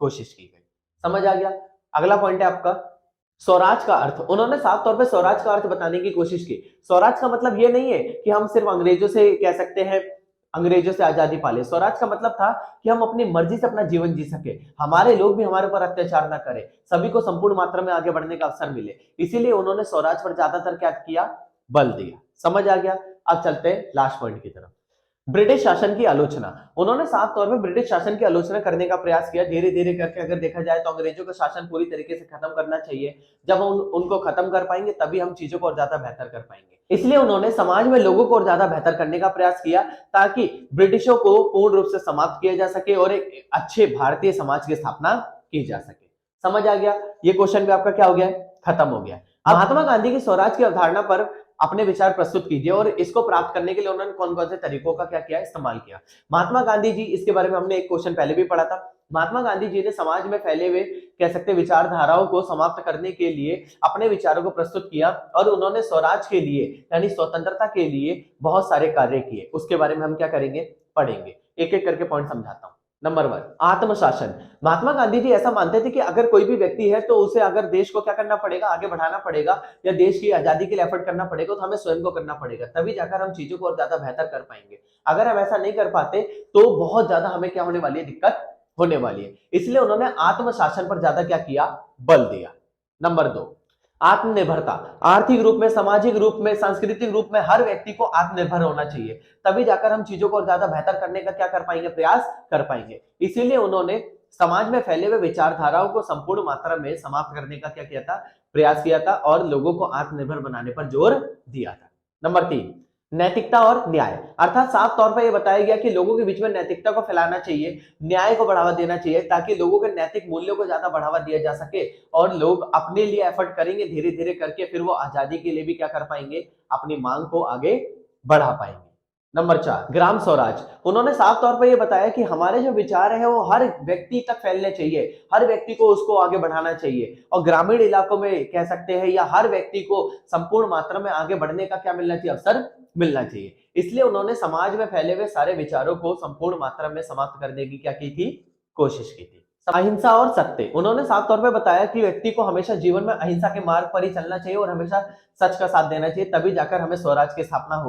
कोशिश की गई। समझ आ गया। अगला पॉइंट है आपका स्वराज का अर्थ। उन्होंने साफ तौर पे स्वराज का अर्थ बताने की कोशिश की। स्वराज का मतलब ये नहीं है कि हम सिर्फ अंग्रेजों से कह सकते हैं अंग्रेजों से आजादी पाले। स्वराज का मतलब था कि हम अपनी मर्जी से अपना जीवन जी सके, हमारे लोग भी हमारे ऊपर अत्याचार ना करें, सभी को संपूर्ण मात्रा में आगे बढ़ने का अवसर मिले। इसीलिए उन्होंने स्वराज पर ज्यादातर क्या किया, बल दिया। समझ आ गया। अब चलते हैं लास्ट पॉइंट की तरफ, ब्रिटिश शासन की आलोचना। उन्होंने साफ तौर पर ब्रिटिश शासन की आलोचना करने का प्रयास किया। धीरे धीरे करके अगर देखा जाए तो अंग्रेजों का शासन पूरी तरीके से खत्म करना चाहिए। जब हम उनको खत्म कर पाएंगे तभी हम चीजों को और ज्यादा बेहतर कर पाएंगे। इसलिए उन्होंने समाज में लोगों को और ज्यादा बेहतर करने का प्रयास किया, ताकि ब्रिटिशों को पूर्ण रूप से समाप्त किया जा सके और एक अच्छे भारतीय समाज की स्थापना की जा सके। समझ आ गया। ये क्वेश्चन भी आपका क्या हो गया, खत्म हो गया। महात्मा गांधी की स्वराज की अवधारणा पर अपने विचार प्रस्तुत कीजिए, और इसको प्राप्त करने के लिए उन्होंने कौन कौन से तरीकों का क्या किया, इस्तेमाल किया। महात्मा गांधी जी, इसके बारे में हमने एक क्वेश्चन पहले भी पढ़ा था। महात्मा गांधी जी ने समाज में फैले हुए कह सकते विचारधाराओं को समाप्त करने के लिए अपने विचारों को प्रस्तुत किया, और उन्होंने स्वराज के लिए यानी स्वतंत्रता के लिए बहुत सारे कार्य किए। उसके बारे में हम क्या करेंगे, पढ़ेंगे। एक एक करके पॉइंट समझाता हूं। नंबर 1, आत्मशासन। महात्मा गांधी जी ऐसा मानते थे कि अगर कोई भी व्यक्ति है तो उसे अगर देश को क्या करना पड़ेगा, आगे बढ़ाना पड़ेगा, या देश की आजादी के लिए एफर्ट करना पड़ेगा, तो हमें स्वयं को करना पड़ेगा, तभी जाकर हम चीजों को और ज्यादा बेहतर कर पाएंगे। अगर हम ऐसा नहीं कर पाते तो बहुत ज्यादा हमें क्या होने वाली है, दिक्कत होने वाली है। इसलिए उन्होंने आत्मशासन पर ज्यादा क्या किया, बल दिया। नंबर 2, आत्मनिर्भरता। आर्थिक रूप में, सामाजिक रूप में, सांस्कृतिक रूप में हर व्यक्ति को आत्मनिर्भर होना चाहिए, तभी जाकर हम चीजों को और ज्यादा बेहतर करने का क्या कर पाएंगे, प्रयास कर पाएंगे। इसीलिए उन्होंने समाज में फैले हुए विचारधाराओं को संपूर्ण मात्रा में समाप्त करने का क्या किया था, प्रयास किया था, और लोगों को आत्मनिर्भर बनाने पर जोर दिया था। नंबर 3, नैतिकता और न्याय। अर्थात साफ तौर पर यह बताया गया कि लोगों के बीच में नैतिकता को फैलाना चाहिए, न्याय को बढ़ावा देना चाहिए, ताकि लोगों के नैतिक मूल्यों को ज्यादा बढ़ावा दिया जा सके, और लोग अपने लिए एफर्ट करेंगे, धीरे धीरे करके फिर वो आजादी के लिए भी क्या कर पाएंगे, अपनी मांग को आगे बढ़ा पाएंगे। नंबर 4, ग्राम स्वराज। उन्होंने साफ तौर पर यह बताया कि हमारे जो विचार है वो हर व्यक्ति तक फैलने चाहिए, हर व्यक्ति को उसको आगे बढ़ाना चाहिए, और ग्रामीण इलाकों में कह सकते हैं या हर व्यक्ति को संपूर्ण मात्रा में आगे बढ़ने का क्या मिलना चाहिए, अवसर मिलना चाहिए। इसलिए उन्होंने समाज में फैले हुए सारे विचारों को संपूर्ण मात्रा में समाप्त करने की क्या की थी, कोशिश की थी। अहिंसा और सत्य। उन्होंने साफ तौर पर बताया कि व्यक्ति को हमेशा जीवन में अहिंसा के मार्ग पर ही चलना चाहिए और हमेशा सच का साथ देना चाहिए, तभी जाकर हमें स्वराज की स्थापना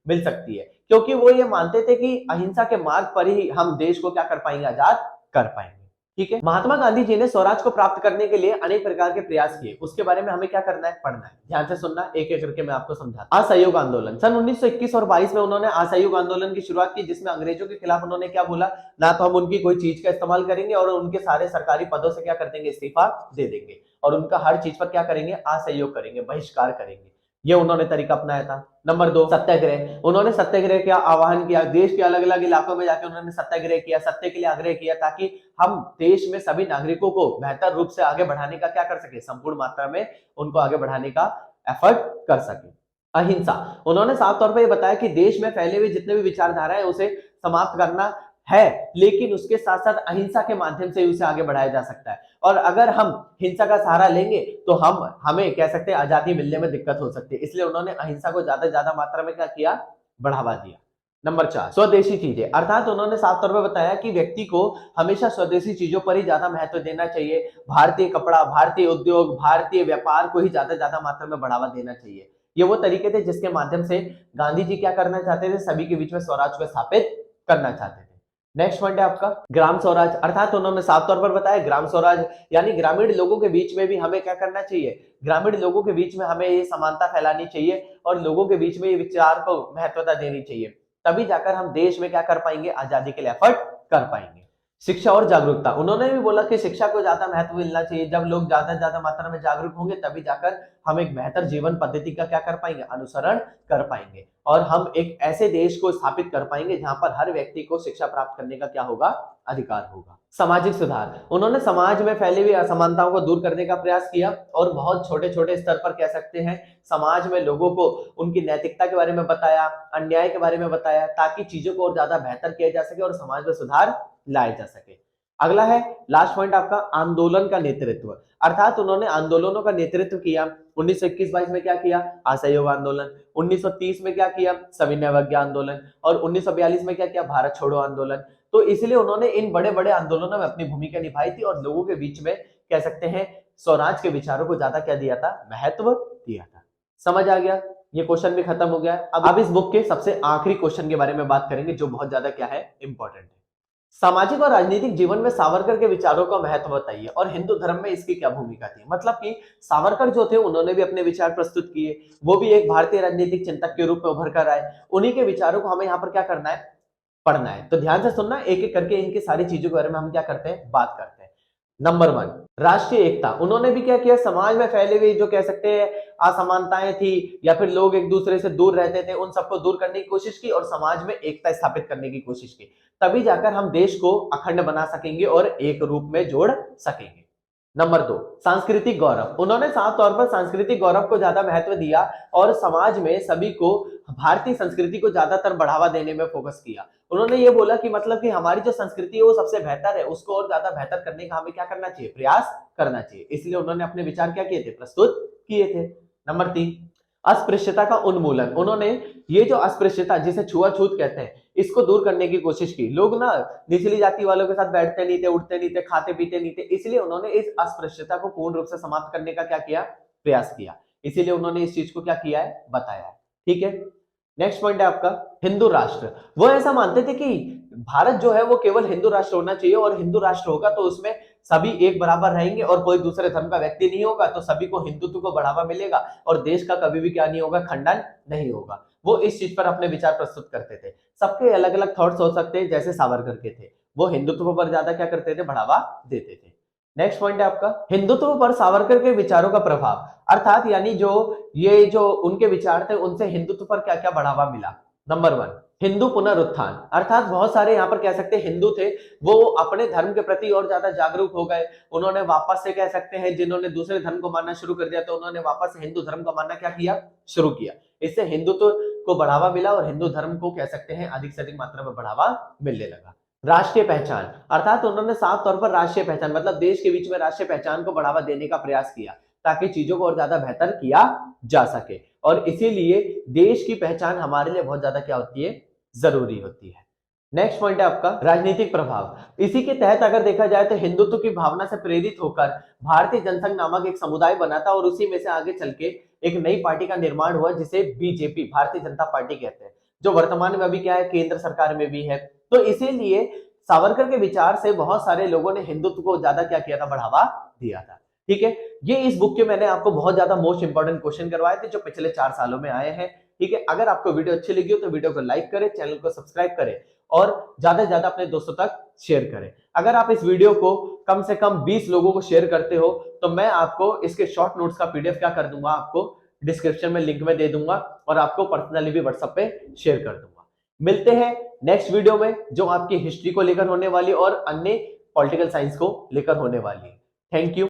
मिल सकती है। क्योंकि वो ये मानते थे कि अहिंसा के मार्ग पर ही हम देश को क्या कर पाएंगे, आजाद कर पाएंगे। ठीक है। महात्मा गांधी जी ने स्वराज को प्राप्त करने के लिए अनेक प्रकार के प्रयास किए। उसके बारे में हमें क्या करना है, पढ़ना है। ध्यान से सुनना, एक एक करके मैं आपको समझाता हूं। असहयोग आंदोलन। सन 1921 और 22 में उन्होंने असहयोग आंदोलन की शुरुआत की, जिसमें अंग्रेजों के खिलाफ उन्होंने क्या बोला, ना तो हम उनकी कोई चीज का इस्तेमाल करेंगे और उनके सारे सरकारी पदों से क्या कर देंगे, इस्तीफा दे देंगे, और उनका हर चीज पर क्या करेंगे, असहयोग करेंगे, बहिष्कार करेंगे। ये उन्होंने तरीका अपनाया था। नंबर 2, सत्याग्रह। उन्होंने सत्याग्रह का आह्वान किया, देश के अलग अलग इलाकों में जाकर उन्होंने सत्याग्रह किया, सत्य के लिए आग्रह किया, ताकि हम देश में सभी नागरिकों को बेहतर रूप से आगे बढ़ाने का क्या कर सके, संपूर्ण मात्रा में उनको आगे बढ़ाने का एफर्ट कर सके। अहिंसा। उन्होंने साफ तौर पर यह बताया कि देश में फैले हुए जितने भी विचारधारा है उसे समाप्त करना है, लेकिन उसके साथ साथ अहिंसा के माध्यम से उसे आगे बढ़ाया जा सकता है, और अगर हम हिंसा का सहारा लेंगे तो हमें कह सकते हैं आजादी मिलने में दिक्कत हो सकती है। इसलिए उन्होंने अहिंसा को ज्यादा मात्रा में क्या किया, बढ़ावा दिया। नंबर 4, स्वदेशी चीजें। अर्थात उन्होंने साफ तौर पर बताया कि व्यक्ति को हमेशा स्वदेशी चीजों पर ही ज्यादा महत्व देना चाहिए, भारतीय कपड़ा, भारतीय उद्योग, भारतीय व्यापार को ही ज्यादा मात्रा में बढ़ावा देना चाहिए। ये वो तरीके थे जिसके माध्यम से गांधी जी क्या करना चाहते थे, सभी के बीच में स्वराज को स्थापित करना चाहते थे। नेक्स्ट पॉइंट है आपका ग्राम स्वराज। अर्थात उन्होंने साफ तौर पर बताया ग्राम स्वराज यानी ग्रामीण लोगों के बीच में भी हमें क्या करना चाहिए, ग्रामीण लोगों के बीच में हमें ये समानता फैलानी चाहिए और लोगों के बीच में ये विचार को महत्वता देनी चाहिए, तभी जाकर हम देश में क्या कर पाएंगे, आजादी के लिए एफर्ट कर पाएंगे। शिक्षा और जागरूकता, उन्होंने भी बोला कि शिक्षा को ज्यादा महत्व मिलना चाहिए। जब लोग ज्यादा से ज्यादा मात्रा में जागरूक होंगे तभी जाकर हम एक बेहतर जीवन पद्धति का क्या कर पाएंगे, अनुसरण कर पाएंगे, और हम एक ऐसे देश को स्थापित कर पाएंगे जहां पर हर व्यक्ति को शिक्षा प्राप्त करने का क्या होगा, अधिकार होगा। सामाजिक सुधार, उन्होंने समाज में फैली हुई असमानताओं को दूर करने का प्रयास किया और बहुत छोटे छोटे स्तर पर कह सकते हैं समाज में लोगों को उनकी नैतिकता के बारे में बताया, अन्याय के बारे में बताया, ताकि चीजों को और ज्यादा बेहतर किया जा सके और समाज में सुधार लाया जा सके। अगला है लास्ट पॉइंट आपका, आंदोलन का नेतृत्व, अर्थात उन्होंने आंदोलनों का नेतृत्व किया। 1921-22 में क्या किया, असहयोग आंदोलन, 1930 में क्या किया, सविनय अवज्ञा आंदोलन, और 1942 में क्या किया, भारत छोड़ो आंदोलन। तो इसलिए उन्होंने इन बड़े बड़े आंदोलनों में अपनी भूमिका निभाई थी और लोगों के बीच में कह सकते हैं स्वराज के विचारों को ज्यादा क्या दिया था, महत्व दिया था। समझ आ गया, ये क्वेश्चन भी खत्म हो गया। अब इस बुक के सबसे आखिरी क्वेश्चन के बारे में बात करेंगे जो बहुत ज्यादा क्या है, इंपॉर्टेंट है। सामाजिक और राजनीतिक जीवन में सावरकर के विचारों का महत्व बताइए और हिंदू धर्म में इसकी क्या भूमिका थी। मतलब कि सावरकर जो थे उन्होंने भी अपने विचार प्रस्तुत किए, वो भी एक भारतीय राजनीतिक चिंतक के रूप में उभर कर आए। उन्हीं के विचारों को हमें यहाँ पर क्या करना है, पढ़ना है। तो ध्यान से सुनना, एक एक करके इनकी सारी चीजों के बारे में हम क्या करते हैं, बात करते हैं। नंबर 1, राष्ट्रीय एकता, उन्होंने भी क्या किया, समाज में फैली हुई जो कह सकते हैं असमानताएं थी या फिर लोग एक दूसरे से दूर रहते थे, उन सबको दूर करने की कोशिश की और समाज में एकता स्थापित करने की कोशिश की। तभी जाकर हम देश को अखंड बना सकेंगे और एक रूप में जोड़ सकेंगे। नंबर 2, सांस्कृतिक गौरव, उन्होंने साफ तौर पर सांस्कृतिक गौरव को ज्यादा महत्व दिया और समाज में सभी को भारतीय संस्कृति को ज्यादातर बढ़ावा देने में फोकस किया। उन्होंने ये बोला कि मतलब कि हमारी जो संस्कृति है वो सबसे बेहतर है, उसको और ज्यादा बेहतर करने का हमें क्या करना चाहिए, प्रयास करना चाहिए। इसलिए उन्होंने अपने विचार क्या किए थे, प्रस्तुत किए थे। नंबर 3, अस्पृश्यता का उन्मूलन, उन्होंने ये जो अस्पृश्यता जिसे छुआछूत कहते हैं इसको दूर करने की कोशिश की। लोग ना निचली जाति वालों के साथ बैठते नहीं थे, उठते नहीं थे, खाते पीते नहीं थे, इसलिए उन्होंने इस अस्पृश्यता को पूर्ण रूप से समाप्त करने का क्या किया, प्रयास किया। इसीलिए उन्होंने इस चीज को क्या किया है, बताया है। ठीक है, नेक्स्ट पॉइंट है आपका हिंदू राष्ट्र। वो ऐसा मानते थे कि भारत जो है वो केवल हिंदू राष्ट्र होना चाहिए और हिंदू राष्ट्र होगा तो उसमें सभी एक बराबर रहेंगे और कोई दूसरे धर्म का व्यक्ति नहीं होगा, तो सभी को हिंदुत्व को बढ़ावा मिलेगा और देश का कभी भी क्या नहीं होगा, खंडन नहीं होगा। वो इस चीज पर अपने विचार प्रस्तुत करते थे। सबके अलग अलग थॉट्स हो सकते हैं, जैसे सावरकर के थे, वो हिंदुत्व पर ज्यादा क्या करते थे, बढ़ावा देते थे। नेक्स्ट पॉइंट है आपका हिंदुत्व पर सावरकर के विचारों का प्रभाव, अर्थात यानी जो ये जो उनके विचार थे उनसे हिंदुत्व पर क्या क्या बढ़ावा मिला। नंबर 1, हिंदू पुनरुत्थान, अर्थात बहुत सारे यहाँ पर कह सकते हैं हिंदू थे, वो अपने धर्म के प्रति और ज्यादा जागरूक हो गए। उन्होंने वापस से कह सकते हैं, जिन्होंने दूसरे धर्म को मानना शुरू कर दिया तो उन्होंने वापस से हिंदू धर्म को मानना क्या किया, शुरू किया। इससे हिंदुत्व को बढ़ावा मिला और हिंदू धर्म को कह सकते हैं अधिक से अधिक मात्रा में बढ़ावा मिलने लगा। राष्ट्रीय पहचान, अर्थात उन्होंने साफ तौर पर राष्ट्रीय पहचान मतलब देश के बीच में राष्ट्रीय पहचान को बढ़ावा देने का प्रयास किया ताकि चीजों को और ज्यादा बेहतर किया जा सके, और इसीलिए देश की पहचान हमारे लिए बहुत ज्यादा क्या होती है, जरूरी होती है। नेक्स्ट पॉइंट है आपका राजनीतिक प्रभाव। इसी के तहत अगर देखा जाए तो हिंदुत्व की भावना से प्रेरित होकर भारतीय जनसंघ नामक एक समुदाय बना था और उसी में से आगे चल के एक नई पार्टी का निर्माण हुआ जिसे बीजेपी, भारतीय जनता पार्टी कहते हैं, जो वर्तमान में अभी क्या है, केंद्र सरकार में भी है। तो इसीलिए सावरकर के विचार से बहुत सारे लोगों ने हिंदुत्व को ज्यादा क्या किया था, बढ़ावा दिया था। ठीक है, ये इस बुक के मैंने आपको बहुत ज्यादा मोस्ट इंपोर्टेंट क्वेश्चन करवाए थे जो पिछले 4 सालों में आए हैं। ठीक है, अगर आपको वीडियो अच्छी लगी हो तो वीडियो को लाइक करें, चैनल को सब्सक्राइब करें और ज्यादा से ज्यादा अपने दोस्तों तक शेयर करें। अगर आप इस वीडियो को कम से कम 20 लोगों को शेयर करते हो तो मैं आपको इसके शॉर्ट नोट्स का पीडीएफ क्या कर दूंगा, आपको डिस्क्रिप्शन में लिंक में दे दूंगा और आपको पर्सनली भी व्हाट्सएप पे शेयर कर दूंगा। मिलते हैं नेक्स्ट वीडियो में जो आपकी हिस्ट्री को लेकर होने वाली और अन्य पॉलिटिकल साइंस को लेकर होने वाली है। Thank you.